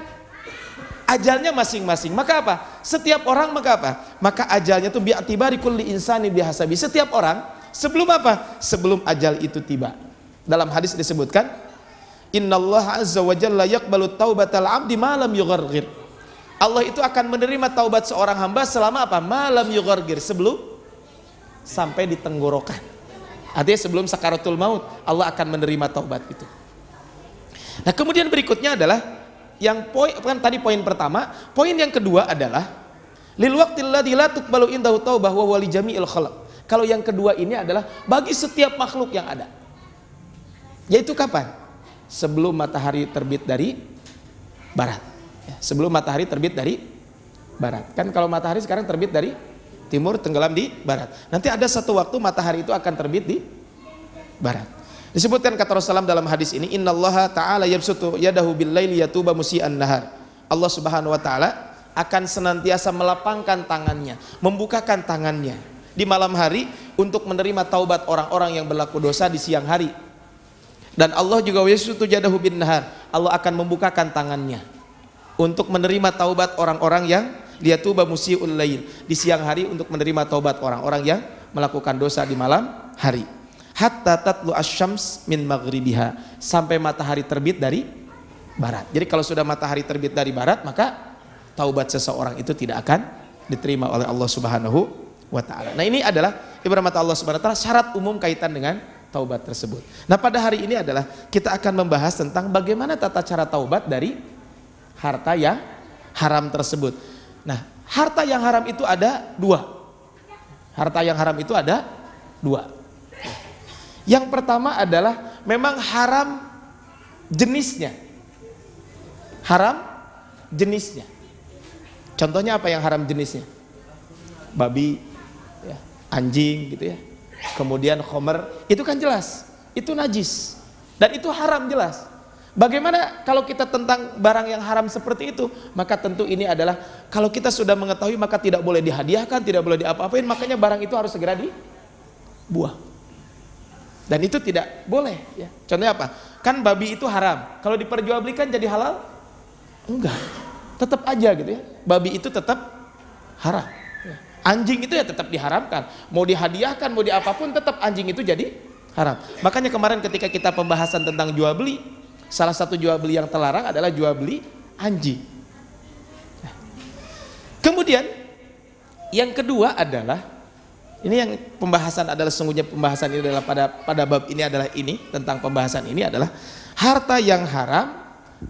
ajalnya masing-masing. Maka apa? Setiap orang maka apa? Maka ajalnya itu bi'atibari kulli insani bihasabi. Setiap orang sebelum apa? Sebelum ajal itu tiba. Dalam hadis disebutkan, innallaha azza wa jalla yaqbalu taubatal abdi ma lam yughargir. Allah itu akan menerima taubat seorang hamba selama apa? Ma lam yughargir, sebelum sampai di tenggorokan. Artinya sebelum sakaratul maut Allah akan menerima taubat itu. Nah, kemudian berikutnya adalah yang poin kan tadi poin pertama, poin yang kedua adalah lil waqtil ladzi la tuqbalu indahu taubah wa wali jami'il khalq. Kalau yang kedua ini adalah bagi setiap makhluk yang ada. Yaitu kapan? Sebelum matahari terbit dari barat. Ya, sebelum matahari terbit dari barat. Kan kalau matahari sekarang terbit dari timur, tenggelam di barat. Nanti ada satu waktu matahari itu akan terbit di barat. Disebutkan kata Rasulullah dalam hadis ini, innallaha ta'ala yabsutu yadahu bil-laili yatuba musi'an nahar. Allah Subhanahu wa taala akan senantiasa melapangkan tangannya, membukakan tangannya di malam hari untuk menerima taubat orang-orang yang berlaku dosa di siang hari. Dan Allah juga yabsutu yadahu bin nahar. Allah akan membukakan tangannya untuk menerima taubat orang-orang yang liyatuba musi'ul lail, di siang hari untuk menerima taubat orang-orang yang melakukan dosa di malam hari. Hatta tatlu asyams min maghribiha, sampai matahari terbit dari barat. Jadi kalau sudah matahari terbit dari barat, maka taubat seseorang itu tidak akan diterima oleh Allah Subhanahu wa taala. Nah, ini adalah ibarat mata Allah Subhanahu wa taala syarat umum kaitan dengan taubat tersebut. Nah, pada hari ini adalah kita akan membahas tentang bagaimana tata cara taubat dari harta yang haram tersebut. Nah, harta yang haram itu ada dua. Harta yang haram itu ada dua. Yang pertama adalah memang haram jenisnya. Haram jenisnya. Contohnya apa yang haram jenisnya? Babi, ya, anjing gitu ya. Kemudian khomer, itu kan jelas. Itu najis. Dan itu haram jelas. Bagaimana kalau kita tentang barang yang haram seperti itu? Maka tentu ini adalah kalau kita sudah mengetahui maka tidak boleh dihadiahkan, tidak boleh diapa-apain, makanya barang itu harus segera dibuang. Dan itu tidak boleh ya. Contohnya apa? Kan babi itu haram. Kalau diperjualbelikan jadi halal? Enggak. Tetap aja gitu ya. Babi itu tetap haram. Anjing itu ya tetap diharamkan. Mau dihadiahkan, mau diapapun tetap anjing itu jadi haram. Makanya kemarin ketika kita pembahasan tentang jual beli, salah satu jual beli yang terlarang adalah jual beli anjing. Kemudian yang kedua adalah ini yang pembahasan adalah sesungguhnya pembahasan ini adalah pada bab ini adalah ini tentang pembahasan ini adalah harta yang haram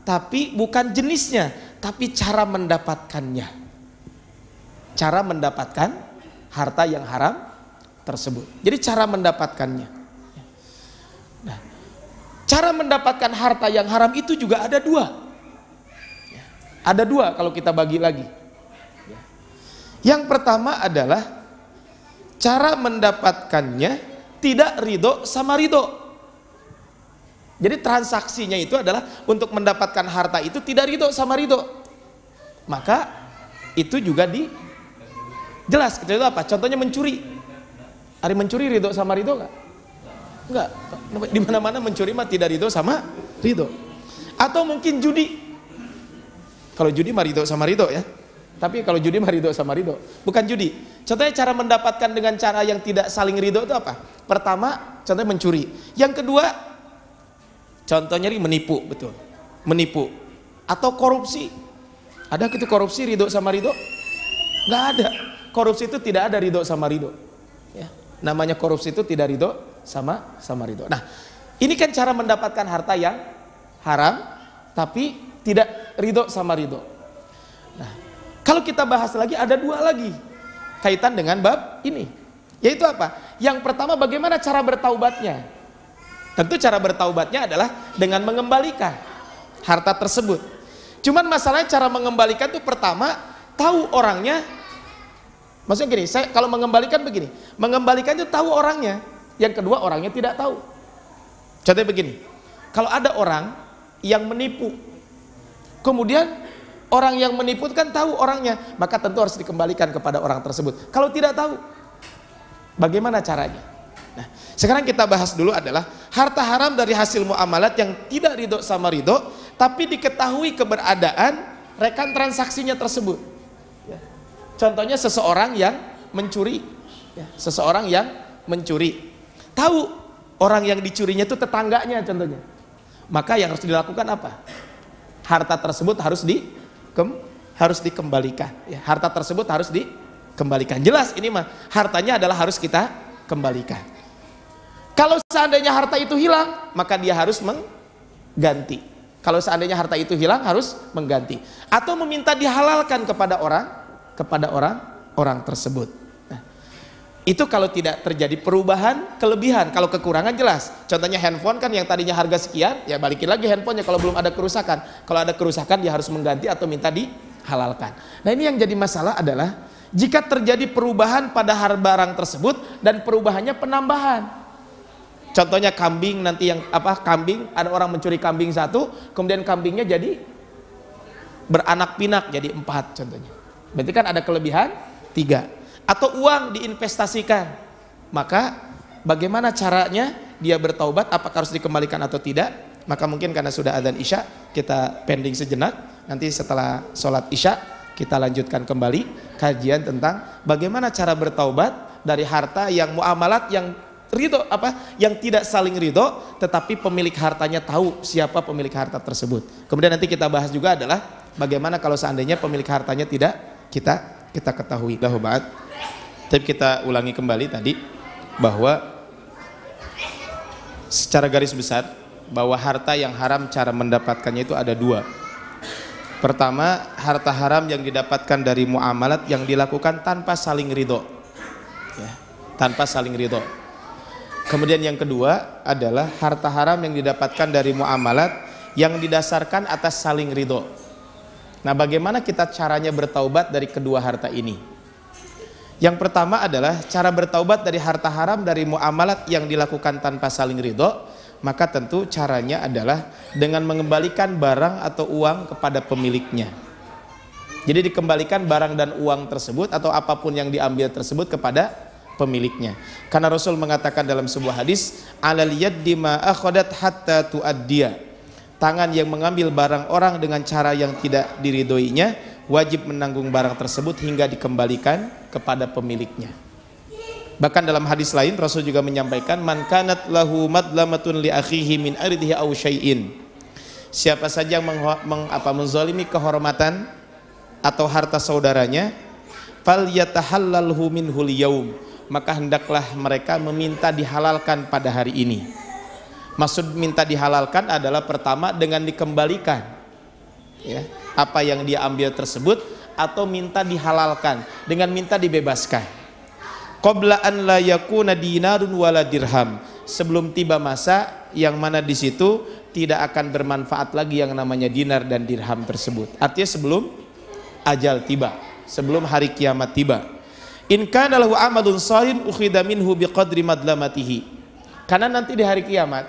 tapi bukan jenisnya tapi cara mendapatkannya. Cara mendapatkan harta yang haram tersebut. Jadi cara mendapatkannya. Nah, cara mendapatkan harta yang haram itu juga ada dua. Ada dua kalau kita bagi lagi. Yang pertama adalah cara mendapatkannya tidak ridho sama ridho. Jadi transaksinya itu adalah untuk mendapatkan harta itu tidak ridho sama ridho. Maka itu juga jelas. Itu apa? Contohnya mencuri. Hari mencuri ridho sama ridho nggak? Enggak. Di mana-mana mencuri mah tidak ridho sama ridho. Atau mungkin judi. Kalau judi mah ridho sama ridho ya. Tapi kalau judi mah ridho sama ridho, bukan judi. Contohnya cara mendapatkan dengan cara yang tidak saling ridho itu apa? Pertama, contohnya mencuri. Yang kedua, contohnya menipu, betul. Menipu atau korupsi. Ada gitu korupsi ridho sama ridho? Nggak ada. Korupsi itu tidak ada ridho sama ridho. Ya. Namanya korupsi itu tidak ridho sama ridho. Nah, ini kan cara mendapatkan harta yang haram, tapi tidak ridho sama ridho. Nah, kalau kita bahas lagi ada dua lagi kaitan dengan bab ini. Yaitu apa? Yang pertama bagaimana cara bertaubatnya? Tentu cara bertaubatnya adalah dengan mengembalikan harta tersebut. Cuman masalahnya cara mengembalikan itu pertama tahu orangnya. Maksudnya gini, saya kalau mengembalikan begini. Mengembalikan itu tahu orangnya. Yang kedua orangnya tidak tahu. Contohnya begini. Kalau ada orang yang menipu. Kemudian orang yang menipu kan tahu orangnya, maka tentu harus dikembalikan kepada orang tersebut. Kalau tidak tahu, bagaimana caranya? Nah, sekarang kita bahas dulu adalah harta haram dari hasil muamalat yang tidak ridho sama ridho, tapi diketahui keberadaan rekan transaksinya tersebut. Ya. Contohnya seseorang yang mencuri, ya. Seseorang yang mencuri, tahu orang yang dicurinya itu tetangganya contohnya, maka yang harus dilakukan apa? Harta tersebut harus dikembalikan. Ya. Harta tersebut harus dikembalikan. Jelas ini mah hartanya adalah harus kita kembalikan. Kalau seandainya harta itu hilang, maka dia harus mengganti. Kalau seandainya harta itu hilang, harus mengganti atau meminta dihalalkan kepada orang tersebut. Nah, itu kalau tidak terjadi perubahan, kelebihan. Kalau kekurangan jelas. Contohnya handphone kan yang tadinya harga sekian, ya balikin lagi handphonenya kalau belum ada kerusakan. Kalau ada kerusakan dia harus mengganti atau minta dihalalkan. Nah, ini yang jadi masalah adalah jika terjadi perubahan pada harga barang tersebut dan perubahannya penambahan. Contohnya kambing, nanti yang kambing, ada orang mencuri kambing satu, kemudian kambingnya jadi beranak pinak jadi 4 contohnya. Berarti kan ada kelebihan 3. Atau uang diinvestasikan, maka bagaimana caranya dia bertaubat, apakah harus dikembalikan atau tidak? Maka mungkin karena sudah adzan Isya, kita pending sejenak. Nanti setelah sholat Isya kita lanjutkan kembali kajian tentang bagaimana cara bertaubat dari harta yang muamalat yang ridho, yang tidak saling ridho, tetapi pemilik hartanya tahu siapa pemilik harta tersebut. Kemudian nanti kita bahas juga adalah bagaimana kalau seandainya pemilik hartanya tidak kita ketahui. Tapi kita ulangi kembali tadi bahwa secara garis besar bahwa harta yang haram cara mendapatkannya itu ada 2. Pertama, harta haram yang didapatkan dari muamalat yang dilakukan tanpa saling ridho, ya, tanpa saling ridho. Kemudian yang kedua adalah harta haram yang didapatkan dari muamalat yang didasarkan atas saling ridho. Nah, bagaimana kita caranya bertaubat dari kedua harta ini? Yang pertama adalah cara bertaubat dari harta haram dari muamalat yang dilakukan tanpa saling ridho. Maka tentu caranya adalah dengan mengembalikan barang atau uang kepada pemiliknya. Jadi dikembalikan barang dan uang tersebut atau apapun yang diambil tersebut kepada pemiliknya. Karena Rasul mengatakan dalam sebuah hadis, alal yaddi ma akhadat hatta tuaddiya. Tangan yang mengambil barang orang dengan cara yang tidak diridhoinya wajib menanggung barang tersebut hingga dikembalikan kepada pemiliknya. Bahkan dalam hadis lain Rasul juga menyampaikan, man kanat lahu madlamatun li akhihi min ardihi aw syai'in. Siapa saja yang menzalimi kehormatan atau harta saudaranya, falyatahallalhu minhul yaum, maka hendaklah mereka meminta dihalalkan pada hari ini. Maksud minta dihalalkan adalah pertama dengan dikembalikan, ya, apa yang dia ambil tersebut, atau minta dihalalkan dengan minta dibebaskan. Qabla an la yakuna dinarun wala dirham, sebelum tiba masa yang mana di situ tidak akan bermanfaat lagi yang namanya dinar dan dirham tersebut. Artinya sebelum ajal tiba, sebelum hari kiamat tiba. In kana lahu amalun salihin ukhidha minhu biqadri madlamatihi. Karena nanti di hari kiamat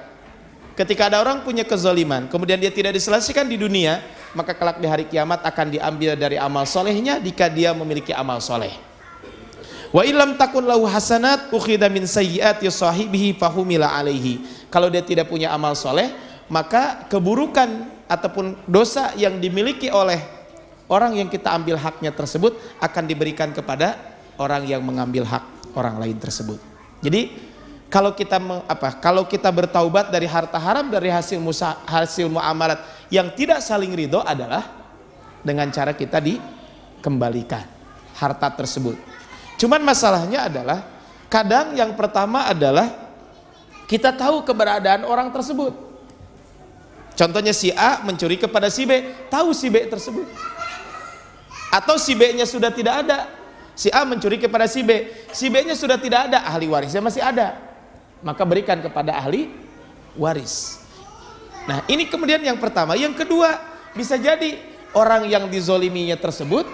ketika ada orang punya kezaliman kemudian dia tidak diselesaikan di dunia, maka kelak di hari kiamat akan diambil dari amal solehnya jika dia memiliki amal soleh. Wa illam takun lahu hasanat ukhidha min sayyiati sahibihi fahumila alaihi. Kalau dia tidak punya amal soleh, maka keburukan ataupun dosa yang dimiliki oleh orang yang kita ambil haknya tersebut akan diberikan kepada orang yang mengambil hak orang lain tersebut. Jadi kalau kita bertaubat dari harta haram dari hasil muamalat yang tidak saling ridho adalah dengan cara kita dikembalikan harta tersebut. Cuman masalahnya adalah kadang yang pertama adalah kita tahu keberadaan orang tersebut. Contohnya si A mencuri kepada si B, tahu si B tersebut. Atau si B-nya sudah tidak ada. Si A mencuri kepada si B, si B-nya sudah tidak ada, ahli warisnya masih ada. Maka berikan kepada ahli waris. Nah, ini kemudian yang pertama. Yang kedua, bisa jadi orang yang dizoliminya tersebut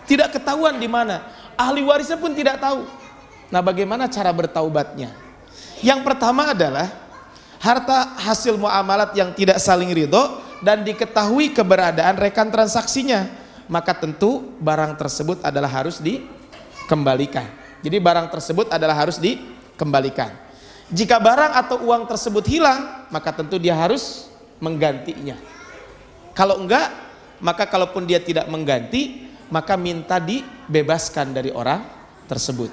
tidak ketahuan di mana. Ahli warisnya pun tidak tahu. Nah, bagaimana cara bertaubatnya? Yang pertama adalah harta hasil muamalat yang tidak saling ridho dan diketahui keberadaan rekan transaksinya, maka tentu barang tersebut adalah harus dikembalikan. Jadi barang tersebut adalah harus dikembalikan. Jika barang atau uang tersebut hilang, maka tentu dia harus menggantinya. Kalau enggak, maka kalaupun dia tidak mengganti, maka minta dibebaskan dari orang tersebut.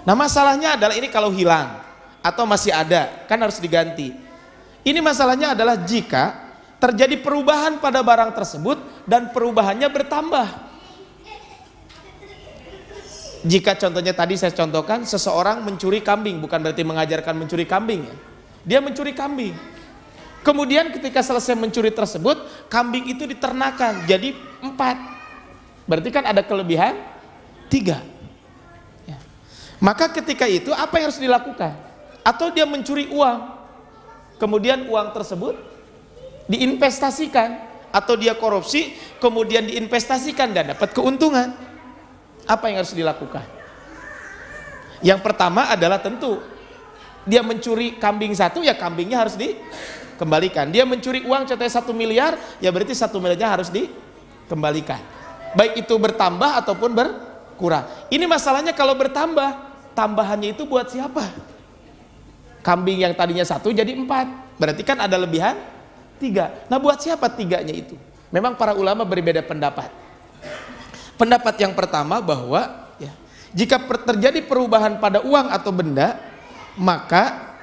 Nah masalahnya adalah ini kalau hilang atau masih ada, kan harus diganti. Ini masalahnya adalah jika terjadi perubahan pada barang tersebut dan perubahannya bertambah. Jika contohnya tadi saya contohkan, seseorang mencuri kambing, bukan berarti mengajarkan mencuri kambing ya. Dia mencuri kambing. Kemudian ketika selesai mencuri tersebut, kambing itu diternakan jadi 4. Berarti kan ada kelebihan 3 ya. Maka ketika itu apa yang harus dilakukan? Atau dia mencuri uang, kemudian uang tersebut diinvestasikan, atau dia korupsi kemudian diinvestasikan dan dapat keuntungan. Apa yang harus dilakukan? Yang pertama adalah tentu dia mencuri kambing 1, ya kambingnya harus dikembalikan. Dia mencuri uang contohnya 1 miliar, ya berarti 1 miliarnya harus dikembalikan. Baik itu bertambah ataupun berkurang. Ini masalahnya kalau bertambah, tambahannya itu buat siapa? Kambing yang tadinya 1 jadi 4, berarti kan ada lebihan 3. Nah buat siapa 3-nya itu? Memang para ulama berbeda pendapat. Pendapat yang pertama bahwa ya, jika terjadi perubahan pada uang atau benda, maka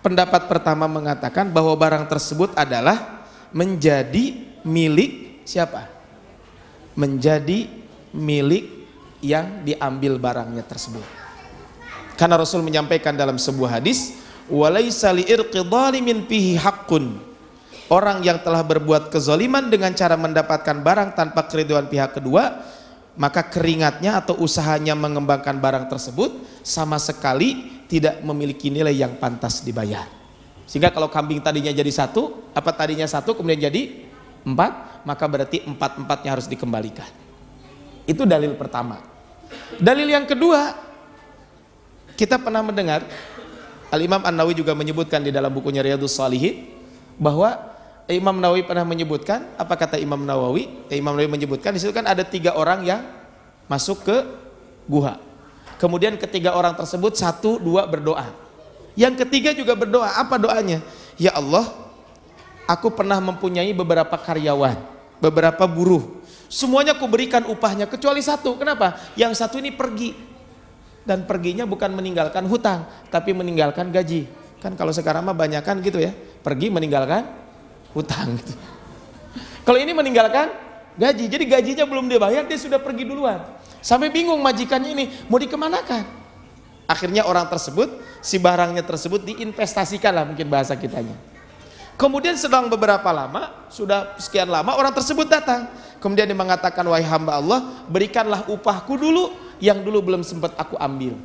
pendapat pertama mengatakan bahwa barang tersebut adalah menjadi milik siapa? Menjadi milik yang diambil barangnya tersebut. Karena Rasul menyampaikan dalam sebuah hadis, walaisa li'irqi dhalimin fihi haqqun. Orang yang telah berbuat kezaliman dengan cara mendapatkan barang tanpa keriduan pihak kedua, maka keringatnya atau usahanya mengembangkan barang tersebut sama sekali tidak memiliki nilai yang pantas dibayar. Sehingga kalau kambing tadinya jadi 1, tadinya 1 kemudian jadi 4, maka berarti 4-4-nya harus dikembalikan. Itu dalil pertama. Dalil yang kedua, kita pernah mendengar Al-Imam An-Nawawi juga menyebutkan di dalam bukunya Riyadhus Shalihin bahwa Imam Nawawi pernah menyebutkan, apa kata Imam Nawawi? Imam Nawawi menyebutkan di situ kan ada 3 orang yang masuk ke guha. Kemudian ketiga orang tersebut 1, 2 berdoa. Yang ketiga juga berdoa. Apa doanya? Ya Allah, aku pernah mempunyai beberapa karyawan, beberapa buruh. Semuanya aku berikan upahnya kecuali 1. Kenapa? Yang 1 ini pergi. Dan perginya bukan meninggalkan hutang, tapi meninggalkan gaji. Kan kalau sekarang mah banyak kan gitu ya, pergi meninggalkan hutang gitu. Kalau ini meninggalkan gaji, jadi gajinya belum dibayar dia sudah pergi duluan. Sampai bingung majikannya ini mau dikemanakan. Akhirnya orang tersebut, si barangnya tersebut diinvestasikan lah mungkin bahasa kitanya. Kemudian sedang beberapa lama, sudah sekian lama orang tersebut datang. Kemudian dia mengatakan, wahai hamba Allah, berikanlah upahku dulu yang dulu belum sempat aku ambil.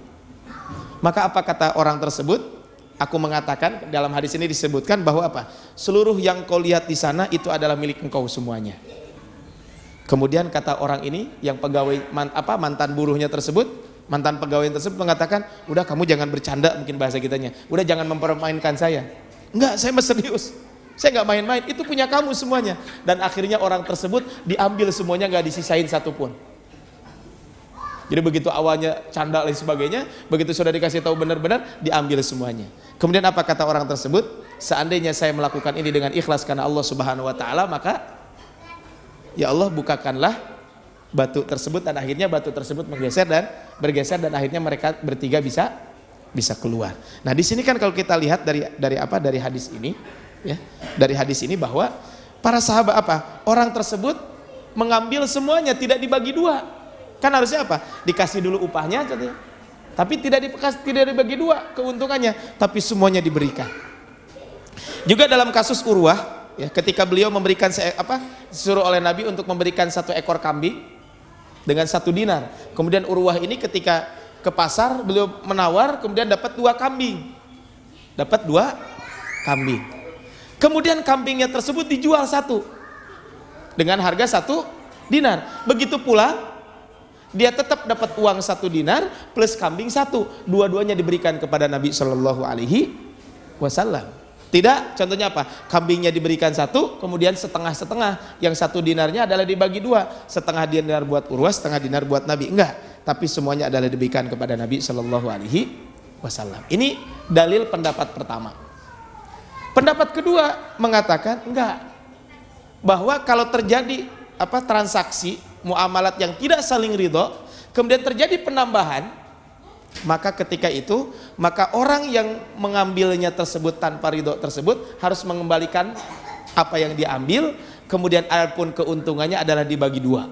Maka apa kata orang tersebut? Aku mengatakan, dalam hadis ini disebutkan bahwa apa? Seluruh yang kau lihat di sana itu adalah milik engkau semuanya. Kemudian kata orang ini yang pegawai mantan buruhnya tersebut, mantan pegawai tersebut mengatakan, udah kamu jangan bercanda, mungkin bahasa kitanya. Udah jangan mempermainkan saya. Enggak, saya serius. Saya nggak main-main, itu punya kamu semuanya. Dan akhirnya orang tersebut diambil semuanya, nggak disisain satupun. Jadi begitu awalnya canda dan sebagainya, begitu sudah dikasih tahu benar-benar, diambil semuanya. Kemudian apa kata orang tersebut? Seandainya saya melakukan ini dengan ikhlas karena Allah Subhanahu wa taala, maka ya Allah bukakanlah batu tersebut, dan akhirnya batu tersebut bergeser dan akhirnya mereka bertiga bisa keluar. Nah, di sini kan kalau kita lihat dari hadis ini ya, dari hadis ini bahwa para sahabat orang tersebut mengambil semuanya, tidak dibagi 2. Kan harusnya dikasih dulu upahnya contohnya, tapi tidak dibagi 2 keuntungannya, tapi semuanya diberikan. Juga dalam kasus Urwah ya, ketika beliau memberikan disuruh oleh Nabi untuk memberikan 1 ekor kambing dengan 1 dinar. Kemudian Urwah ini ketika ke pasar beliau menawar, kemudian dapat 2 kambing. Dapat 2 kambing. Kemudian kambingnya tersebut dijual 1 dengan harga 1 dinar. Begitu pula dia tetap dapat uang 1 dinar plus kambing 1. Dua-duanya diberikan kepada Nabi Shallallahu Alaihi Wasallam. Tidak, contohnya kambingnya diberikan 1, kemudian setengah-setengah. Yang 1 dinarnya adalah dibagi 2, setengah dinar buat Urwah, setengah dinar buat Nabi. Enggak, tapi semuanya adalah diberikan kepada Nabi Shallallahu Alaihi Wasallam. Ini dalil pendapat pertama. Pendapat kedua mengatakan enggak, bahwa kalau terjadi transaksi muamalat yang tidak saling ridho, kemudian terjadi penambahan, maka ketika itu maka orang yang mengambilnya tersebut tanpa ridho tersebut harus mengembalikan apa yang diambil, kemudian adapun keuntungannya adalah dibagi dua.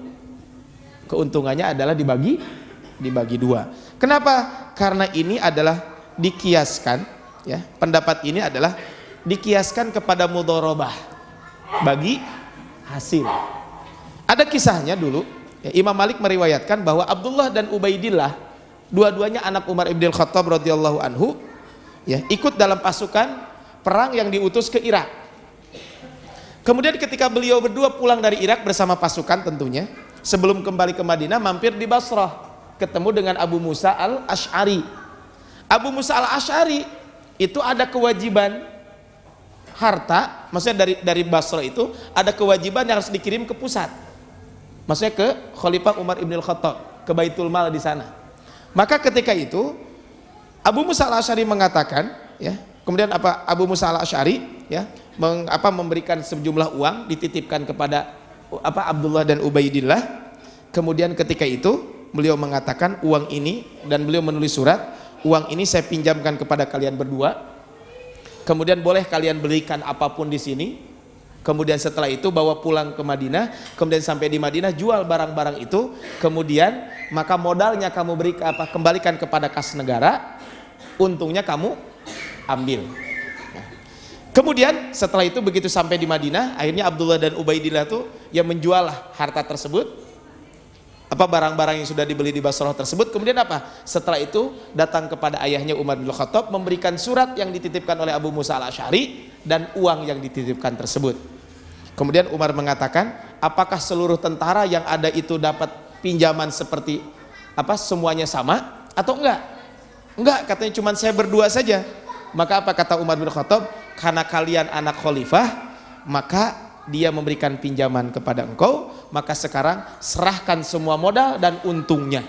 Keuntungannya adalah dibagi dua. Kenapa? Karena ini adalah dikiaskan, ya, pendapat ini adalah dikiaskan kepada mudharabah bagi hasil. Ada kisahnya dulu, ya, Imam Malik meriwayatkan bahwa Abdullah dan Ubaidillah, dua-duanya anak Umar ibn Khattab radhiyallahu anhu, ya, ikut dalam pasukan perang yang diutus ke Irak. Kemudian ketika beliau berdua pulang dari Irak bersama pasukan tentunya, sebelum kembali ke Madinah mampir di Basrah, ketemu dengan Abu Musa al-Ash'ari. Abu Musa al-Ash'ari itu ada kewajiban harta, maksudnya dari Basrah itu ada kewajiban yang harus dikirim ke pusat, maksudnya ke Khalifah Umar ibn Khattab, ke Baitul Mal di sana. Maka ketika itu Abu Musa al-Ash'ari mengatakan, ya, kemudian Abu Musa al-Ash'ari, ya, memberikan sejumlah uang dititipkan kepada Abdullah dan Ubaidillah. Kemudian ketika itu beliau mengatakan uang ini, dan beliau menulis surat, uang ini saya pinjamkan kepada kalian berdua, kemudian boleh kalian belikan apapun di sini, kemudian setelah itu bawa pulang ke Madinah, kemudian sampai di Madinah jual barang-barang itu, kemudian maka modalnya kamu kembalikan kepada kas negara, untungnya kamu ambil. Kemudian setelah itu begitu sampai di Madinah, akhirnya Abdullah dan Ubaidillah tuh yang menjual harta tersebut, barang-barang yang sudah dibeli di Basrah tersebut. Kemudian setelah itu datang kepada ayahnya Umar bin Khattab, memberikan surat yang dititipkan oleh Abu Musa al-Ash'ari dan uang yang dititipkan tersebut. Kemudian Umar mengatakan, apakah seluruh tentara yang ada itu dapat pinjaman seperti semuanya sama atau enggak? Enggak, katanya cuma saya berdua saja. Maka kata Umar bin Khattab, karena kalian anak khalifah, maka dia memberikan pinjaman kepada engkau, maka sekarang serahkan semua modal dan untungnya.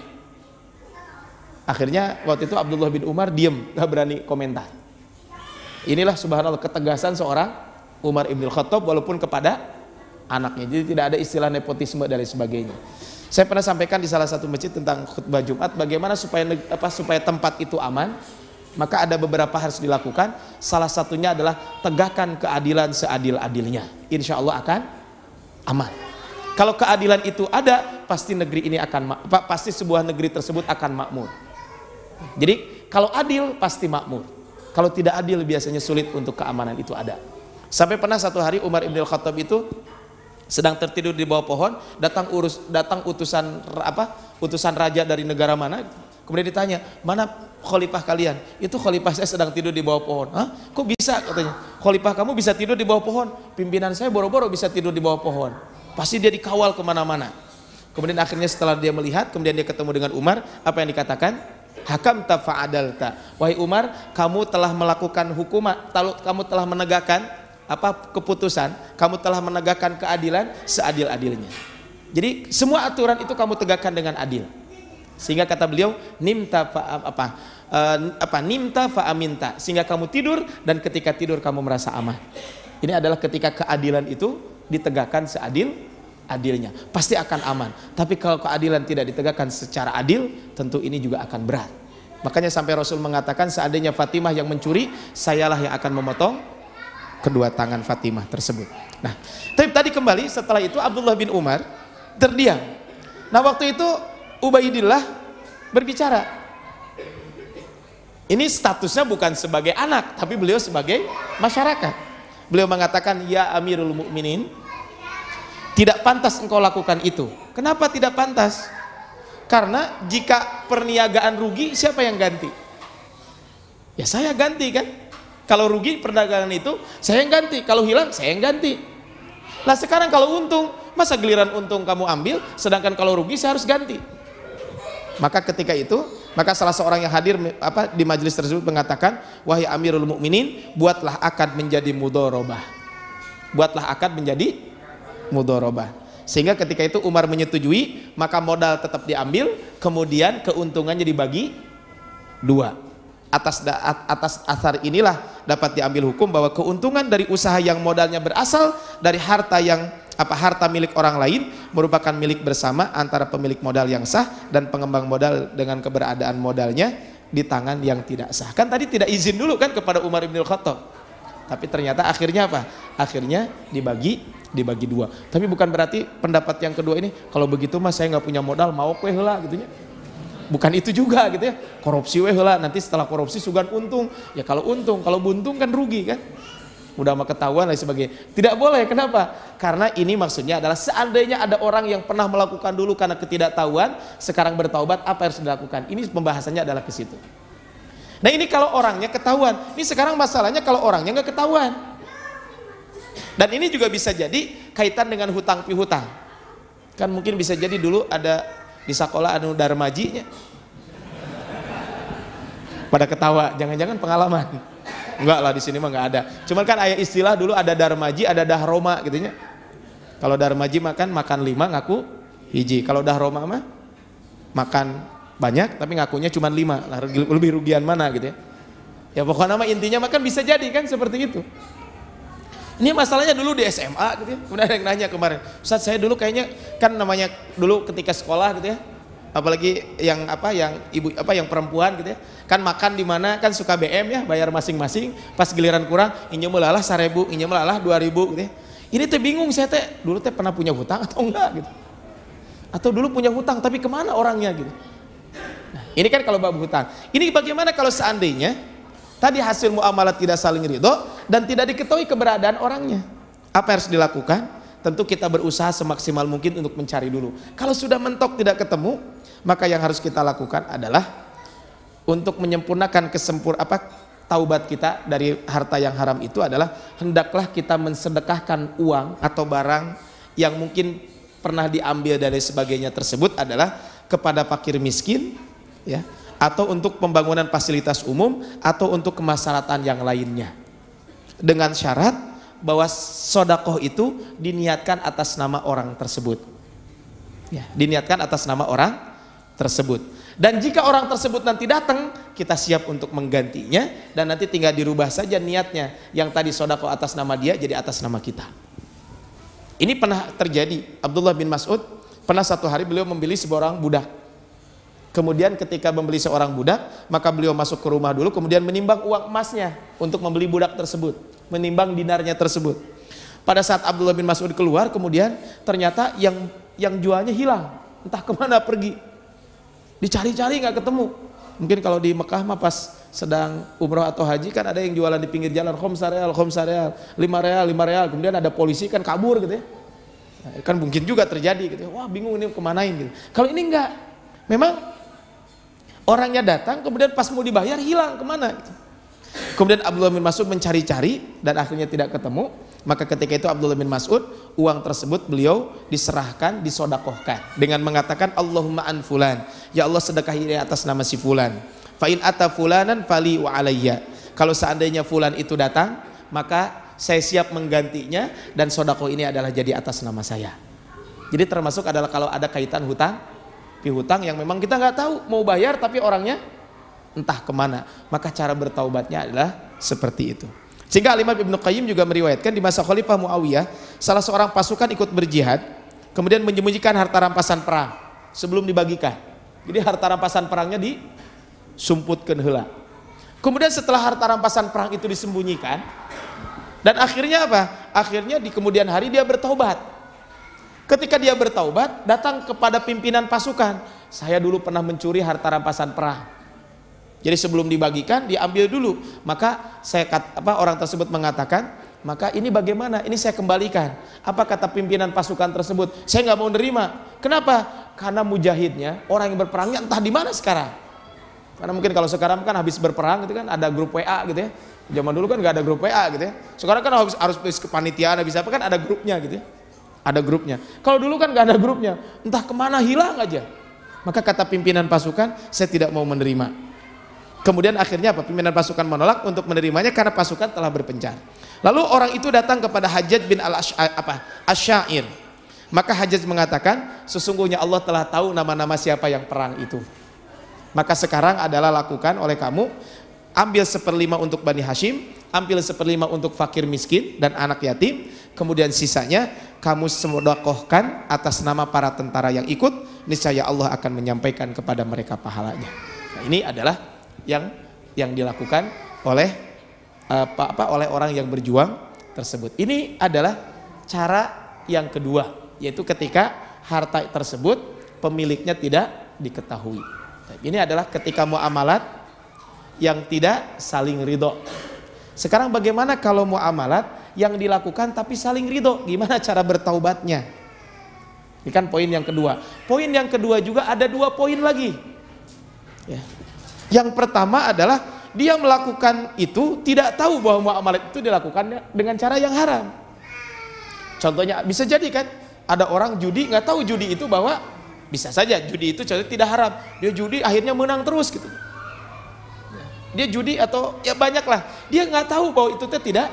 Akhirnya waktu itu Abdullah bin Umar diem, gak berani komentar. Inilah subhanallah ketegasan seorang Umar ibn Khattab walaupun kepada anaknya. Jadi tidak ada istilah nepotisme dan sebagainya. Saya pernah sampaikan di salah satu masjid tentang khutbah Jumat, bagaimana supaya tempat itu aman. Maka ada beberapa harus dilakukan. Salah satunya adalah tegakkan keadilan seadil-adilnya. Insya Allah akan aman. Kalau keadilan itu ada, pasti negeri ini pasti sebuah negeri tersebut akan makmur. Jadi kalau adil pasti makmur. Kalau tidak adil biasanya sulit untuk keamanan itu ada. Sampai pernah satu hari Umar ibn Khattab itu sedang tertidur di bawah pohon, datang utusan raja dari negara mana. Kemudian ditanya, mana khalifah kalian? Itu khalifah saya sedang tidur di bawah pohon. Hah? Kok bisa? Katanya, khalifah kamu bisa tidur di bawah pohon? Pimpinan saya boro-boro bisa tidur di bawah pohon. Pasti dia dikawal kemana-mana. Kemudian akhirnya setelah dia melihat, kemudian dia ketemu dengan Umar. Apa yang dikatakan? Hakamta fa'adalta. Wahai Umar, kamu telah melakukan hukuman, kamu telah menegakkan keputusan, kamu telah menegakkan keadilan seadil-adilnya. Jadi semua aturan itu kamu tegakkan dengan adil. Sehingga kata beliau, nimta fa'aminta, sehingga kamu tidur dan ketika tidur kamu merasa aman. Ini adalah ketika keadilan itu ditegakkan seadil-adilnya, pasti akan aman. Tapi kalau keadilan tidak ditegakkan secara adil, tentu ini juga akan berat. Makanya sampai Rasul mengatakan, seandainya Fatimah yang mencuri, sayalah yang akan memotong kedua tangan Fatimah tersebut. Nah, tapi tadi kembali setelah itu Abdullah bin Umar terdiam. Nah, waktu itu Ubaidillah berbicara. Ini statusnya bukan sebagai anak, tapi beliau sebagai masyarakat. Beliau mengatakan, ya Amirul Mukminin, tidak pantas engkau lakukan itu. Kenapa tidak pantas? Karena jika perniagaan rugi, siapa yang ganti? Ya saya ganti kan. Kalau rugi perdagangan itu, saya yang ganti. Kalau hilang, saya yang ganti. Nah sekarang kalau untung, masa giliran untung kamu ambil, sedangkan kalau rugi saya harus ganti. Maka ketika itu, maka salah seorang yang hadir di majelis tersebut mengatakan, wahai Amirul Mukminin, buatlah akad menjadi mudharabah. Buatlah akad menjadi mudharabah. Sehingga ketika itu Umar menyetujui, maka modal tetap diambil, kemudian keuntungannya dibagi dua. Atas asar inilah dapat diambil hukum bahwa keuntungan dari usaha yang modalnya berasal dari harta yang harta milik orang lain merupakan milik bersama antara pemilik modal yang sah dan pengembang modal dengan keberadaan modalnya di tangan yang tidak sah. Kan tadi tidak izin dulu kan kepada Umar bin Khattab. Tapi ternyata akhirnya apa? Akhirnya dibagi dua. Tapi bukan berarti pendapat yang kedua ini kalau begitu mas saya nggak punya modal mau kue heula gitu ya. Bukan itu juga gitu ya. Korupsi weh heula, nanti setelah korupsi sugan untung. Ya kalau untung, kalau buntung kan rugi kan. Udah mah ketahuan dan sebagainya. Tidak boleh, kenapa? Karena ini maksudnya adalah seandainya ada orang yang pernah melakukan dulu karena ketidaktahuan, sekarang bertaubat, apa yang harus dilakukan? Ini pembahasannya adalah ke situ. Nah ini kalau orangnya ketahuan. Ini sekarang masalahnya kalau orangnya nggak ketahuan. Dan ini juga bisa jadi kaitan dengan hutang pihutang. Kan mungkin bisa jadi dulu ada di sekolah anu darmajinya. Pada ketawa, jangan-jangan pengalaman. Enggak lah, di sini mah enggak ada. Cuman kan ayat istilah dulu ada darmaji, ada dahroma gitu nya. Kalau darmaji makan 5 ngaku hiji. Kalau dahroma mah makan banyak tapi ngakunya cuma 5. Lah lebih rugian mana gitu ya. Ya pokoknya mah intinya makan bisa jadi kan seperti itu. Ini masalahnya dulu di SMA gitu ya. Kemudian ada yang nanya kemarin, Ustaz saya dulu kayaknya kan namanya dulu ketika sekolah gitu ya. Apalagi yang ibu yang perempuan gitu ya. Kan makan di mana kan suka BM ya, bayar masing-masing. Pas giliran kurang, injem melalah 1.000, injem melalah 2.000 gitu ya. Ini teh bingung saya teh, dulu teh pernah punya hutang atau enggak gitu. Atau dulu punya hutang tapi kemana orangnya gitu. Nah, ini kan kalau bab hutang. Ini bagaimana kalau seandainya tadi hasil muamalah tidak saling ridho dan tidak diketahui keberadaan orangnya. Apa yang harus dilakukan? Tentu kita berusaha semaksimal mungkin untuk mencari dulu. Kalau sudah mentok tidak ketemu, maka yang harus kita lakukan adalah untuk menyempurnakan taubat kita dari harta yang haram itu adalah hendaklah kita mensedekahkan uang atau barang yang mungkin pernah diambil dari sebagainya tersebut adalah kepada fakir miskin ya, atau untuk pembangunan fasilitas umum atau untuk kemaslahatan yang lainnya, dengan syarat bahwa sodakoh itu diniatkan atas nama orang tersebut ya, diniatkan atas nama orang tersebut. Dan jika orang tersebut nanti datang, kita siap untuk menggantinya dan nanti tinggal dirubah saja niatnya, yang tadi sodakoh atas nama dia jadi atas nama kita. Ini pernah terjadi. Abdullah bin Mas'ud pernah satu hari beliau membeli seorang budak. Kemudian ketika membeli seorang budak, maka beliau masuk ke rumah dulu, kemudian menimbang uang emasnya untuk membeli budak tersebut, menimbang dinarnya tersebut. Pada saat Abdullah bin Mas'ud keluar, kemudian ternyata yang jualnya hilang, entah kemana pergi. Dicari-cari nggak ketemu. Mungkin kalau di Mekah mah pas sedang umroh atau haji kan ada yang jualan di pinggir jalan, khomsa real, 5 real, kemudian ada polisi kan kabur gitu ya. Nah, kan mungkin juga terjadi gitu ya. Wah bingung ini kemanain gitu. Kalau ini enggak, memang orangnya datang kemudian pas mau dibayar hilang kemana gitu. Kemudian Abdullah bin Mas'ud mencari-cari dan akhirnya tidak ketemu. Maka ketika itu Abdullah bin Mas'ud, uang tersebut beliau diserahkan, disodakohkan dengan mengatakan Allahumma an fulan, ya Allah sedekahi di atas nama si fulan. Fa in ata fulanan fali wa alayya. Kalau seandainya fulan itu datang, maka saya siap menggantinya dan sodakoh ini adalah jadi atas nama saya. Jadi termasuk adalah kalau ada kaitan hutang, pihutang yang memang kita nggak tahu mau bayar tapi orangnya entah kemana, maka cara bertaubatnya adalah seperti itu. Sehingga Imam Ibnu Qayyim juga meriwayatkan di masa Khalifah Muawiyah, salah seorang pasukan ikut berjihad, kemudian menyembunyikan harta rampasan perang sebelum dibagikan. Jadi harta rampasan perangnya disumputkeun heula. Kemudian setelah harta rampasan perang itu disembunyikan, dan akhirnya apa? Akhirnya di kemudian hari dia bertaubat. Ketika dia bertaubat, datang kepada pimpinan pasukan. Saya dulu pernah mencuri harta rampasan perang. Jadi sebelum dibagikan diambil dulu. Maka orang tersebut mengatakan, maka ini bagaimana? Ini saya kembalikan. Apa kata pimpinan pasukan tersebut? Saya nggak mau nerima. Kenapa? Karena mujahidnya, orang yang berperangnya entah di mana sekarang. Karena mungkin kalau sekarang kan habis berperang gitu kan ada grup WA gitu ya. Zaman dulu kan nggak ada grup WA gitu ya. Sekarang kan harus kepanitiaan habis apa kan ada grupnya gitu ya. Ada grupnya. Kalau dulu kan nggak ada grupnya, entah kemana hilang aja. Maka kata pimpinan pasukan, saya tidak mau menerima. Kemudian akhirnya apa? Pimpinan pasukan menolak untuk menerimanya karena pasukan telah berpencar. Lalu orang itu datang kepada Hajjaj bin Asy-Sya'ir. Maka Hajjaj mengatakan, sesungguhnya Allah telah tahu nama-nama siapa yang perang itu. Maka sekarang adalah lakukan oleh kamu, ambil 1/5 untuk Bani Hashim, ambil 1/5 untuk fakir miskin dan anak yatim, kemudian sisanya kamu sedekahkan atas nama para tentara yang ikut, niscaya Allah akan menyampaikan kepada mereka pahalanya. Nah, ini adalah yang dilakukan oleh oleh orang yang berjuang tersebut. Ini adalah cara yang kedua, yaitu ketika harta tersebut pemiliknya tidak diketahui. Ini adalah ketika muamalat yang tidak saling ridho. Sekarang bagaimana kalau muamalat yang dilakukan tapi saling ridho? Gimana cara bertaubatnya? Ini kan poin yang kedua. Poin yang kedua juga ada 2 poin lagi. Ya. Yang pertama adalah dia melakukan itu tidak tahu bahwa muamalat itu dilakukan dengan cara yang haram. Contohnya bisa jadi kan ada orang judi nggak tahu judi itu bahwa bisa saja judi itu contohnya tidak haram. Dia judi akhirnya menang terus gitu. Dia judi atau ya banyak lah. Dia nggak tahu bahwa itu tidak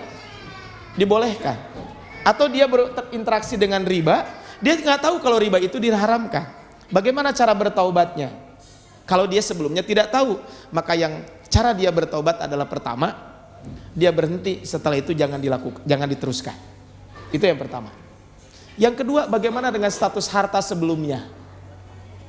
dibolehkan. Atau dia berinteraksi dengan riba, dia nggak tahu kalau riba itu diharamkan. Bagaimana cara bertaubatnya? Kalau dia sebelumnya tidak tahu, maka yang cara dia bertaubat adalah pertama, dia berhenti, setelah itu jangan dilakukan, jangan diteruskan. Itu yang pertama. Yang kedua, bagaimana dengan status harta sebelumnya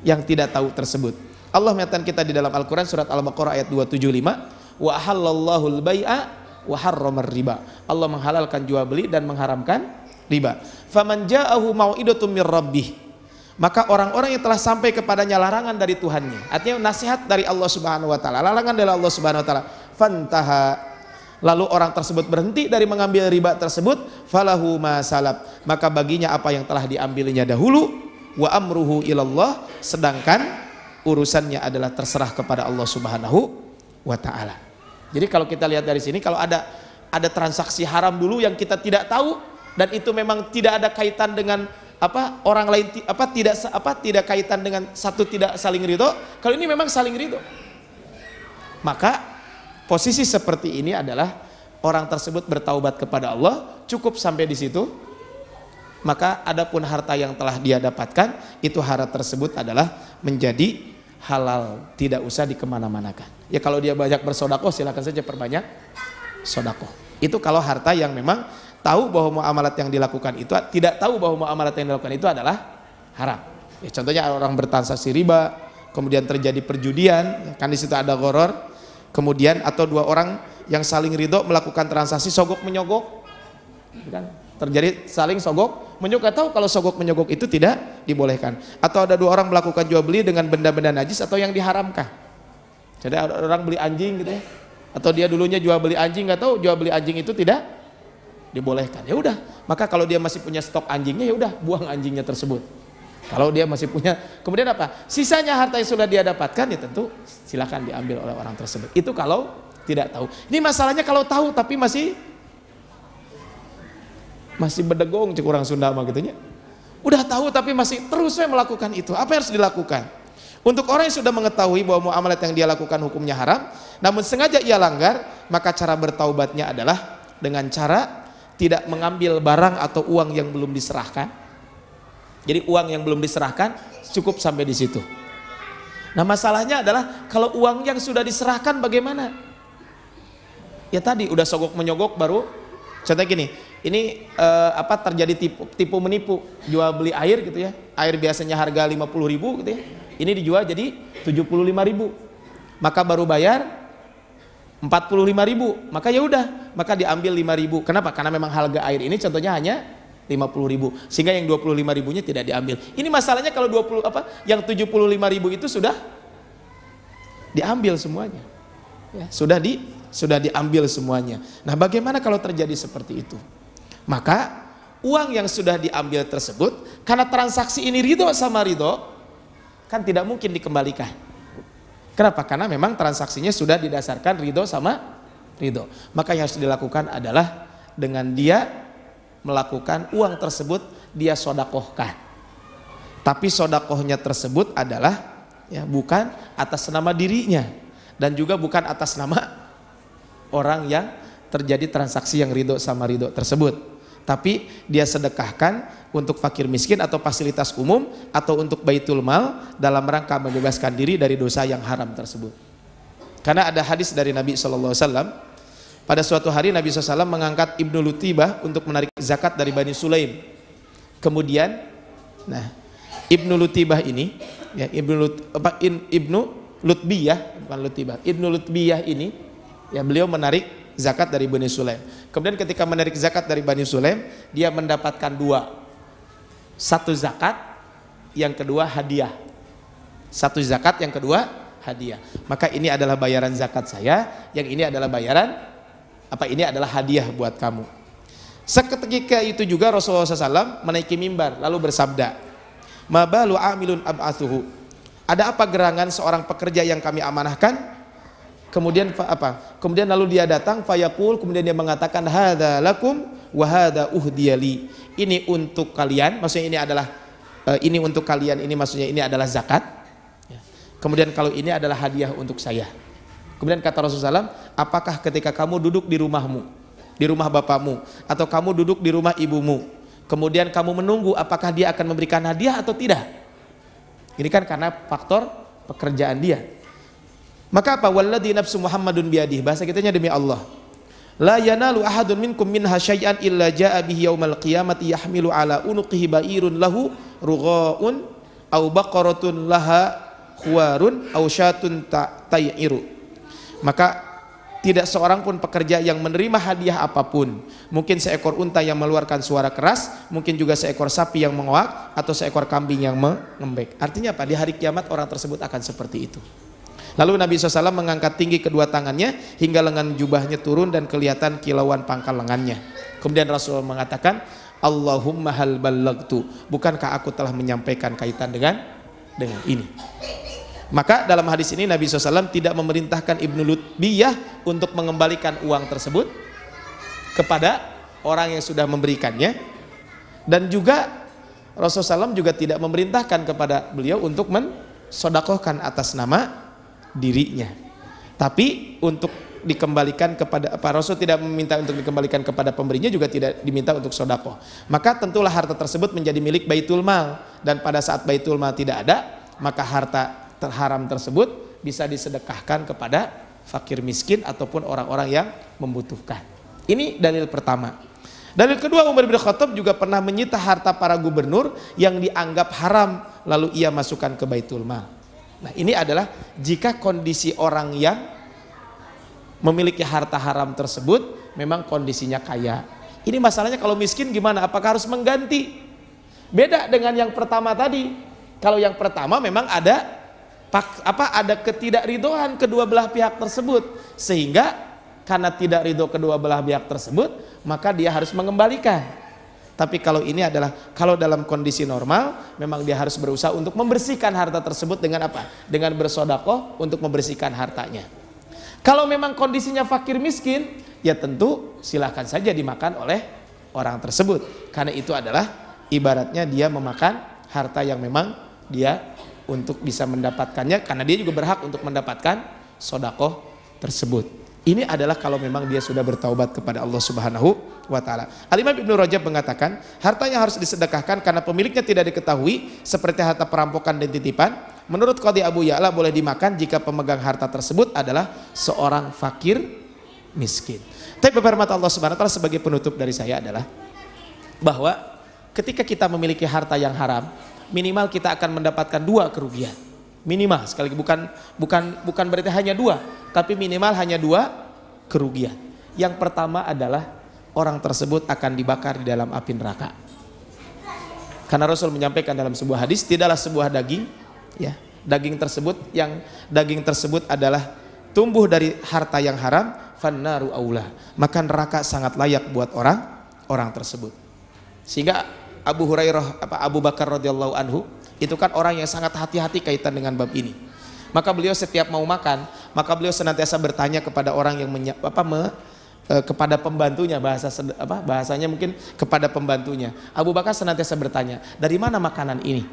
yang tidak tahu tersebut? Allah menyatakan kita di dalam Al-Quran surat Al-Baqarah ayat 275, wa ahallallahul bai'a wa harramar riba. Allah menghalalkan jual beli dan mengharamkan riba. Faman ja'ahu mau'idatum mir rabbih, maka orang-orang yang telah sampai kepadanya larangan dari Tuhannya, artinya nasihat dari Allah Subhanahu wa taala, larangan dari Allah Subhanahu wa taala, fantaha, lalu orang tersebut berhenti dari mengambil riba tersebut, falahu ma salab, maka baginya apa yang telah diambilnya dahulu, wa amruhu ilallah, sedangkan urusannya adalah terserah kepada Allah Subhanahu wa taala. Jadi kalau kita lihat dari sini, kalau ada transaksi haram dulu yang kita tidak tahu dan itu memang tidak ada kaitan dengan orang lain, tidak kaitan dengan satu, tidak saling ridho. Kalau ini memang saling ridho, maka posisi seperti ini adalah orang tersebut bertaubat kepada Allah, cukup sampai di situ. Maka adapun harta yang telah dia dapatkan, itu harta tersebut adalah menjadi halal, tidak usah dikemana-manakan. Ya kalau dia banyak bersodakoh, silakan saja perbanyak sodakoh. Itu kalau harta yang memang tahu bahwa muamalat yang dilakukan itu, tidak tahu bahwa muamalat yang dilakukan itu adalah haram. Ya, contohnya orang bertransaksi riba, kemudian terjadi perjudian, kan di situ ada gharar. Kemudian atau 2 orang yang saling ridho melakukan transaksi sogok menyogok, kan? Terjadi saling sogok menyogok, tahu kalau sogok menyogok itu tidak dibolehkan. Atau ada 2 orang melakukan jual beli dengan benda-benda najis atau yang diharamkan. Jadi ada orang beli anjing gitu ya, atau dia dulunya jual beli anjing, nggak tahu jual beli anjing itu tidak dibolehkan. Ya udah, maka kalau dia masih punya stok anjingnya, ya udah buang anjingnya tersebut. Kalau dia masih punya, kemudian apa? Sisanya harta yang sudah dia dapatkan, ya tentu silakan diambil oleh orang tersebut. Itu kalau tidak tahu. Ini masalahnya kalau tahu tapi masih bedegong, cek orang Sunda mah gitunya. Udah tahu tapi masih terus melakukan itu. Apa yang harus dilakukan? Untuk orang yang sudah mengetahui bahwa muamalat yang dia lakukan hukumnya haram, namun sengaja ia langgar, maka cara bertaubatnya adalah dengan cara tidak mengambil barang atau uang yang belum diserahkan. Jadi uang yang belum diserahkan cukup sampai di situ. Nah masalahnya adalah kalau uang yang sudah diserahkan bagaimana? Ya tadi udah sogok menyogok baru. Contohnya gini, ini terjadi tipu menipu, jual beli air gitu ya. Air biasanya harga 50.000 gitu ya. Ini dijual jadi 75.000. Maka baru bayar 45.000. Maka ya udah, maka diambil 5.000. Kenapa? Karena memang harga air ini contohnya hanya 50.000. Sehingga yang 25.000-nya tidak diambil. Ini masalahnya kalau yang 75.000 itu sudah diambil semuanya. Ya, sudah diambil semuanya. Nah, bagaimana kalau terjadi seperti itu? Maka uang yang sudah diambil tersebut, karena transaksi ini ridho sama ridho, kan tidak mungkin dikembalikan. Kenapa? Karena memang transaksinya sudah didasarkan ridho sama ridho. Maka yang harus dilakukan adalah dengan dia melakukan uang tersebut dia sodakohkan. Tapi sodakohnya tersebut adalah ya bukan atas nama dirinya dan juga bukan atas nama orang yang terjadi transaksi yang ridho sama ridho tersebut. Tapi dia sedekahkan untuk fakir miskin atau fasilitas umum atau untuk baitul mal dalam rangka membebaskan diri dari dosa yang haram tersebut. Karena ada hadis dari Nabi SAW, pada suatu hari Nabi SAW mengangkat Ibnu Lutbiyah untuk menarik zakat dari Bani Sulaim. Kemudian, nah Ibnu Lutbiyah ini, ya, Ibnu Lutbiyah, bukan Lutbiyah, Ibnu Lutbiyah ini, ya, beliau menarik zakat dari Bani Sulaim. Kemudian ketika menarik zakat dari Bani Sulaim, dia mendapatkan dua, satu zakat, yang kedua hadiah. Satu zakat, yang kedua hadiah. Maka ini adalah bayaran zakat saya, yang ini adalah bayaran ini adalah hadiah buat kamu. Seketika itu juga Rasulullah SAW menaiki mimbar lalu bersabda, ma balu amilun ab'athuhu, ada apa gerangan seorang pekerja yang kami amanahkan? Kemudian kemudian lalu dia datang, fayaqul, kemudian dia mengatakan, hadza lakum wa hadza uhdiyali, ini untuk kalian, maksudnya ini adalah ini untuk kalian, ini maksudnya ini adalah zakat. Kemudian kalau ini adalah hadiah untuk saya. Kemudian kata Rasulullah SAW, apakah ketika kamu duduk di rumahmu, di rumah bapakmu, atau kamu duduk di rumah ibumu, kemudian kamu menunggu apakah dia akan memberikan hadiah atau tidak? Ini kan karena faktor pekerjaan dia. Maka apa? Walladzi nafsu Muhammadun biadih, bahasa kitanya demi Allah, la yanalu ahadun minkum minha syai'an illa jaa bihi yaumal qiyamati yahmilu ala unuqihi ba'irun lahu rughaun aw baqaratun laha khuwarun aw syatun ta'iru. Maka tidak seorang pun pekerja yang menerima hadiah apapun, mungkin seekor unta yang mengeluarkan suara keras, mungkin juga seekor sapi yang mengoak, atau seekor kambing yang mengembek. Artinya apa? Di hari kiamat orang tersebut akan seperti itu. Lalu Nabi SAW mengangkat tinggi kedua tangannya hingga lengan jubahnya turun dan kelihatan kilauan pangkal lengannya. Kemudian Rasulullah mengatakan, Allahumma hal ballagtu, bukankah aku telah menyampaikan kaitan dengan ini? Maka dalam hadis ini Nabi SAW tidak memerintahkan Ibnu Lutbiyah untuk mengembalikan uang tersebut kepada orang yang sudah memberikannya, dan juga Rasulullah SAW juga tidak memerintahkan kepada beliau untuk mensodakohkan atas nama dirinya, tapi untuk dikembalikan kepada Rasul tidak meminta untuk dikembalikan kepada pemberinya, juga tidak diminta untuk sodakoh. Maka tentulah harta tersebut menjadi milik Baitul Mal, dan pada saat Baitul Mal tidak ada, maka harta terharam tersebut bisa disedekahkan kepada fakir miskin ataupun orang-orang yang membutuhkan. Ini dalil pertama. Dalil kedua, Umar bin Khattab juga pernah menyita harta para gubernur yang dianggap haram, lalu ia masukkan ke Baitul Mal. Nah, ini adalah jika kondisi orang yang memiliki harta haram tersebut memang kondisinya kaya. Ini masalahnya kalau miskin gimana? Apakah harus mengganti? Beda dengan yang pertama tadi. Kalau yang pertama memang ada ketidakridhoan kedua belah pihak tersebut, sehingga karena tidak ridho kedua belah pihak tersebut maka dia harus mengembalikan. Tapi kalau ini adalah kalau dalam kondisi normal memang dia harus berusaha untuk membersihkan harta tersebut dengan apa? Dengan bersedekah untuk membersihkan hartanya. Kalau memang kondisinya fakir miskin, ya tentu silahkan saja dimakan oleh orang tersebut, karena itu adalah ibaratnya dia memakan harta yang memang dia untuk bisa mendapatkannya, karena dia juga berhak untuk mendapatkan sodakoh tersebut. Ini adalah kalau memang dia sudah bertaubat kepada Allah Subhanahu wa Ta'ala. Al-Imam Ibnu Rajab mengatakan, harta yang harus disedekahkan karena pemiliknya tidak diketahui, seperti harta perampokan dan titipan, menurut Qadhi Abu Ya'la boleh dimakan jika pemegang harta tersebut adalah seorang fakir miskin. Tapi berhormat Allah Subhanahu wa Ta'ala, sebagai penutup dari saya adalah bahwa ketika kita memiliki harta yang haram, minimal kita akan mendapatkan dua kerugian, minimal sekali, bukan berarti hanya dua, tapi minimal hanya dua kerugian. Yang pertama adalah orang tersebut akan dibakar di dalam api neraka, karena Rasul menyampaikan dalam sebuah hadis, tidaklah sebuah daging, ya, daging tersebut adalah tumbuh dari harta yang haram, fannaru aula, maka neraka sangat layak buat orang tersebut. Sehingga Abu Bakar radhiyallahu anhu itu kan orang yang sangat hati-hati kaitan dengan bab ini. Maka beliau setiap mau makan, maka beliau senantiasa bertanya kepada orang yang kepada pembantunya, bahasanya mungkin kepada pembantunya. Abu Bakar senantiasa bertanya, dari mana makanan ini?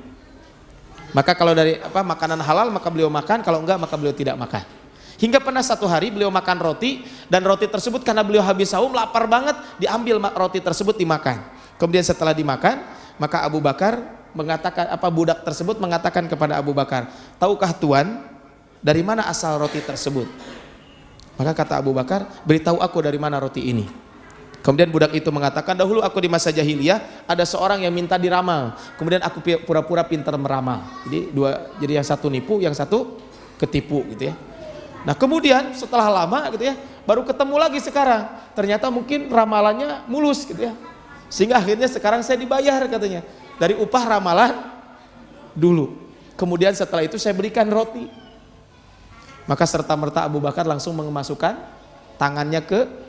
Maka kalau dari makanan halal maka beliau makan, kalau enggak maka beliau tidak makan. Hingga pernah satu hari beliau makan roti, dan roti tersebut karena beliau habis saum lapar banget, diambil roti tersebut dimakan. Kemudian setelah dimakan, maka Abu Bakar mengatakan, budak tersebut mengatakan kepada Abu Bakar, tahukah Tuan, dari mana asal roti tersebut? Maka kata Abu Bakar, beritahu aku dari mana roti ini. Kemudian budak itu mengatakan, dahulu aku di masa jahiliyah ada seorang yang minta diramal, kemudian aku pura-pura pintar meramal. Jadi yang satu nipu, yang satu ketipu gitu ya. Nah kemudian setelah lama gitu ya, baru ketemu lagi sekarang. Ternyata mungkin ramalannya mulus gitu ya. Sehingga akhirnya sekarang saya dibayar katanya dari upah ramalan dulu. Kemudian setelah itu saya berikan roti. Maka serta-merta Abu Bakar langsung memasukkan tangannya ke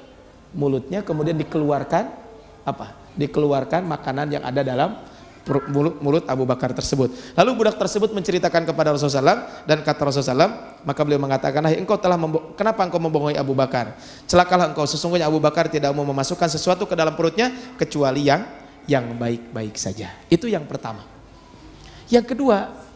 mulutnya, kemudian dikeluarkan apa? Dikeluarkan makanan yang ada dalam mulut Abu Bakar tersebut. Lalu budak tersebut menceritakan kepada Rasulullah SAW, dan kata Rasulullah SAW, maka beliau mengatakan, kenapa engkau membohongi Abu Bakar? Celakalah engkau, sesungguhnya Abu Bakar tidak mau memasukkan sesuatu ke dalam perutnya kecuali yang baik-baik saja. Itu yang pertama. Yang kedua,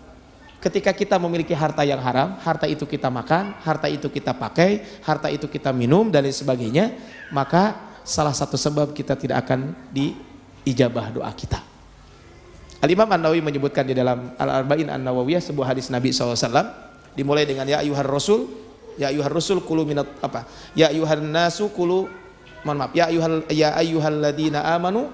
ketika kita memiliki harta yang haram, harta itu kita makan, harta itu kita pakai, harta itu kita minum dan lain sebagainya, maka salah satu sebab kita tidak akan diijabah doa kita. Al-Imam An-Nawawi menyebutkan di dalam Al-Arba'in An-Nawawiyah sebuah hadis Nabi SAW, dimulai dengan ya ayyuhar rasul kulu minat apa? Ya ayyuhan nasu kulu, mohon maaf, ya ayyuhalladzina amanu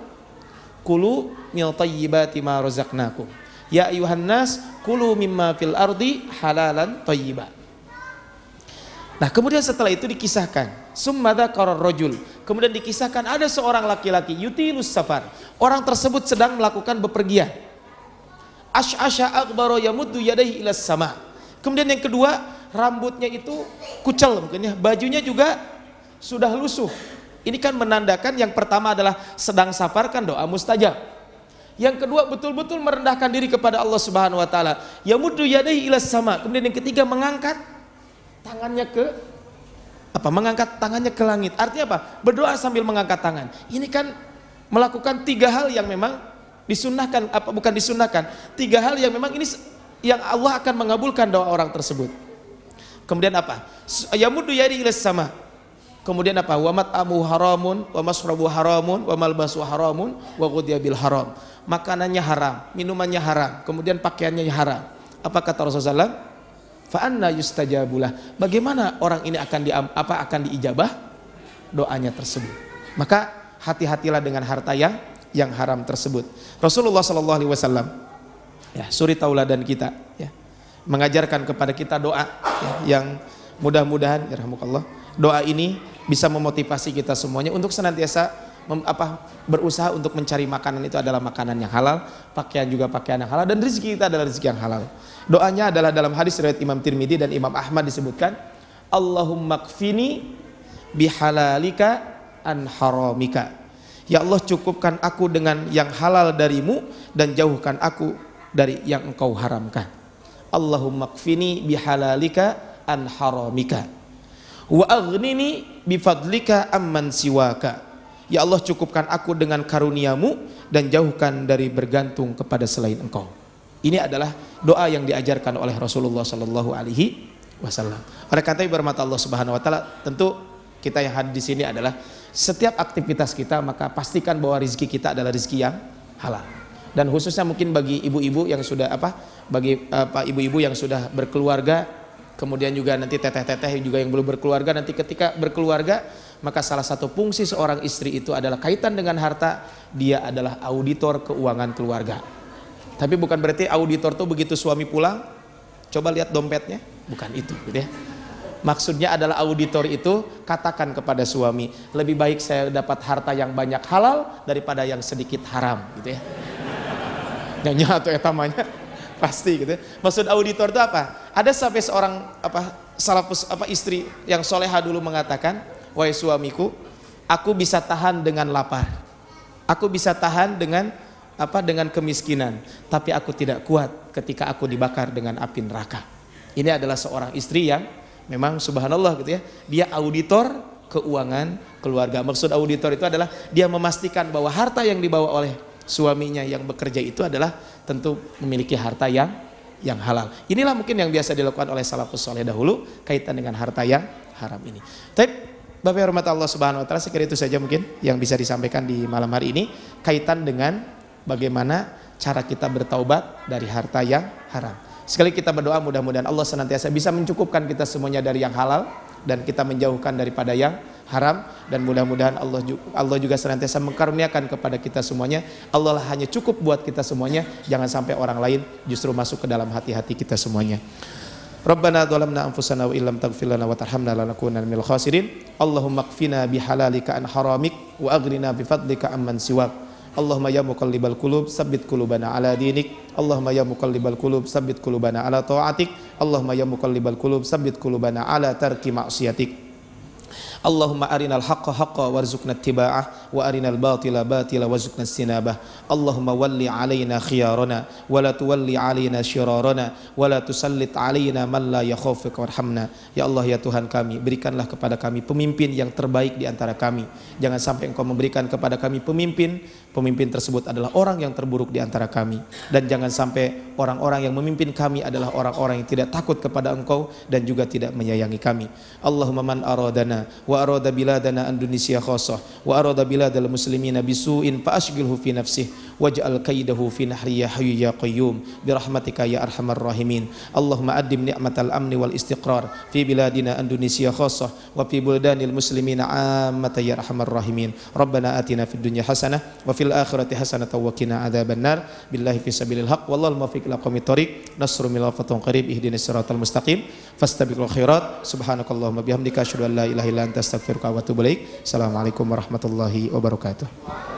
kulu min thayyibati ma razaqnakum. Ya ayyuhan nas kulu mimma fil ardi halalan thayyiba. Nah kemudian setelah itu dikisahkan summa dzakara rajul, kemudian dikisahkan ada seorang laki-laki yutilus safar, orang tersebut sedang melakukan bepergian. Asy'asha akbaro yamuddu yadayhi ilas sama. Kemudian yang kedua, rambutnya itu kucel mungkin ya, bajunya juga sudah lusuh. Ini kan menandakan yang pertama adalah sedang safar kan doa mustajab. Yang kedua betul-betul merendahkan diri kepada Allah Subhanahu wa taala. Yamuddu yadayhi ilas sama. Kemudian yang ketiga mengangkat tangannya ke apa? Mengangkat tangannya ke langit. Artinya apa? Berdoa sambil mengangkat tangan. Ini kan melakukan tiga hal yang memang disunnahkan, apa bukan disunnahkan? Tiga hal yang memang ini yang Allah akan mengabulkan doa orang tersebut. Kemudian apa? Yamuddu yadayhi ilas sama. Kemudian apa? Wa mat'amu haramun, wa masrabu haramun, wa malbasu haramun, wa ghudhiya bil haram. Makanannya haram, minumannya haram, kemudian pakaiannya haram. Apa kata Rasulullah? Fa anna yustajabulah. Bagaimana orang ini akan diijabah doanya tersebut? Maka hati-hatilah dengan harta yang haram tersebut. Rasulullah sallallahu alaihi wasallam ya, suri tauladan kita ya, mengajarkan kepada kita doa ya, yang mudah-mudahan ya rahmukallah, doa ini bisa memotivasi kita semuanya untuk senantiasa berusaha untuk mencari makanan itu adalah makanan yang halal, pakaian juga pakaian yang halal, dan rezeki kita adalah rezeki yang halal. Doanya adalah dalam hadis riwayat Imam Tirmidzi dan Imam Ahmad disebutkan, Allahumma kfini bihalalika an haramika. Ya Allah, cukupkan aku dengan yang halal darimu dan jauhkan aku dari yang engkau haramkan. Allahumma kfini bihalalika an haramika wa aghnini bifadlika amman siwaka. Ya Allah, cukupkan aku dengan karuniamu dan jauhkan dari bergantung kepada selain engkau. Ini adalah doa yang diajarkan oleh Rasulullah sallallahu alaihi wasallam. Oleh karena itu bermata Allah Subhanahu wa taala, tentu kita yang hadir di sini adalah setiap aktivitas kita maka pastikan bahwa rezeki kita adalah rezeki yang halal. Dan khususnya mungkin bagi ibu-ibu yang sudah ibu-ibu yang sudah berkeluarga, kemudian juga nanti teteh-teteh juga yang belum berkeluarga, nanti ketika berkeluarga maka salah satu fungsi seorang istri itu adalah kaitan dengan harta, dia adalah auditor keuangan keluarga. Tapi bukan berarti auditor tuh begitu suami pulang coba lihat dompetnya, bukan itu gitu ya. Maksudnya adalah auditor itu katakan kepada suami, lebih baik saya dapat harta yang banyak halal daripada yang sedikit haram gitu ya. Nyanyi atau etamanya pasti gitu ya. Maksud auditor itu apa? Ada sampai seorang salafus istri yang soleha dulu mengatakan, wahai suamiku, aku bisa tahan dengan lapar, aku bisa tahan dengan kemiskinan, tapi aku tidak kuat ketika aku dibakar dengan api neraka. Ini adalah seorang istri yang memang subhanallah gitu ya, dia auditor keuangan keluarga. Maksud auditor itu adalah dia memastikan bahwa harta yang dibawa oleh suaminya yang bekerja itu adalah tentu memiliki harta yang halal. Inilah mungkin yang biasa dilakukan oleh salafus saleh dahulu kaitan dengan harta yang haram ini. Baik, Bapak yang hormat Allah Subhanahu wa taala, sekira itu saja mungkin yang bisa disampaikan di malam hari ini kaitan dengan bagaimana cara kita bertaubat dari harta yang haram. Sekali kita berdoa mudah-mudahan Allah senantiasa bisa mencukupkan kita semuanya dari yang halal dan kita menjauhkan daripada yang haram, dan mudah-mudahan Allah juga senantiasa mengkaruniakan kepada kita semuanya. Allah lah hanya cukup buat kita semuanya, jangan sampai orang lain justru masuk ke dalam hati-hati kita semuanya. Rabbana dhalamna anfusana wa illam taghfir lana wa tarhamna lanakunanna minal khasirin. Allahumma qfina bihalalika an haramik wa aghnina bifadlika amman siwak. Allahumma ya muqallibal qulub tsabbit qulubana ala dinik. Allahumma ya muqallibal qulub tsabbit qulubana ala ta'atik. Allahumma ya muqallibal qulub tsabbit qulubana ala tarki ma'siyatik. Allahumma arinal haqqa haqqa warzuqna ittiba'ah wa arinal batila batila warzuqna istinabah. Allahumma walli alaina khiyarana wa la tuwalli alaina syirarana wa la tusallit alaina man la yakhafuka warhamna. Ya Allah ya Tuhan kami, berikanlah kepada kami pemimpin yang terbaik di antara kami. Jangan sampai Engkau memberikan kepada kami pemimpin tersebut adalah orang yang terburuk di antara kami, dan jangan sampai orang-orang yang memimpin kami adalah orang-orang yang tidak takut kepada Engkau dan juga tidak menyayangi kami. Allahumma man aradana wa arada biladana Indonesia khassah wa arada biladal muslimina bisu'in fa ashghilhu fi nafsihi waj'al kaidahu fi nahri ya hayyu ya qayyum bi rahmatika ya arhamar rahimin. Allahumma addim ni'matal amni wal istiqrar fi biladina Indonesia khassah wa fi buldanil muslimina ammatan ya arhamar rahimin. Rabbana atina fid dunya hasanah wa fil akhirati hasanah wa qina adzabannar. Billahi fi sabilil haq wallahul muwaffiq ila aqwamit thoriq. Nasrun minal fatun qarib ihdinas siratal mustaqim fastabiqul khairat. Subhanakallahumma bihamdika asyhadu an la ilaha illa anta astaghfiruka wa atubu ilaik. Assalamualaikum warahmatullahi wabarakatuh.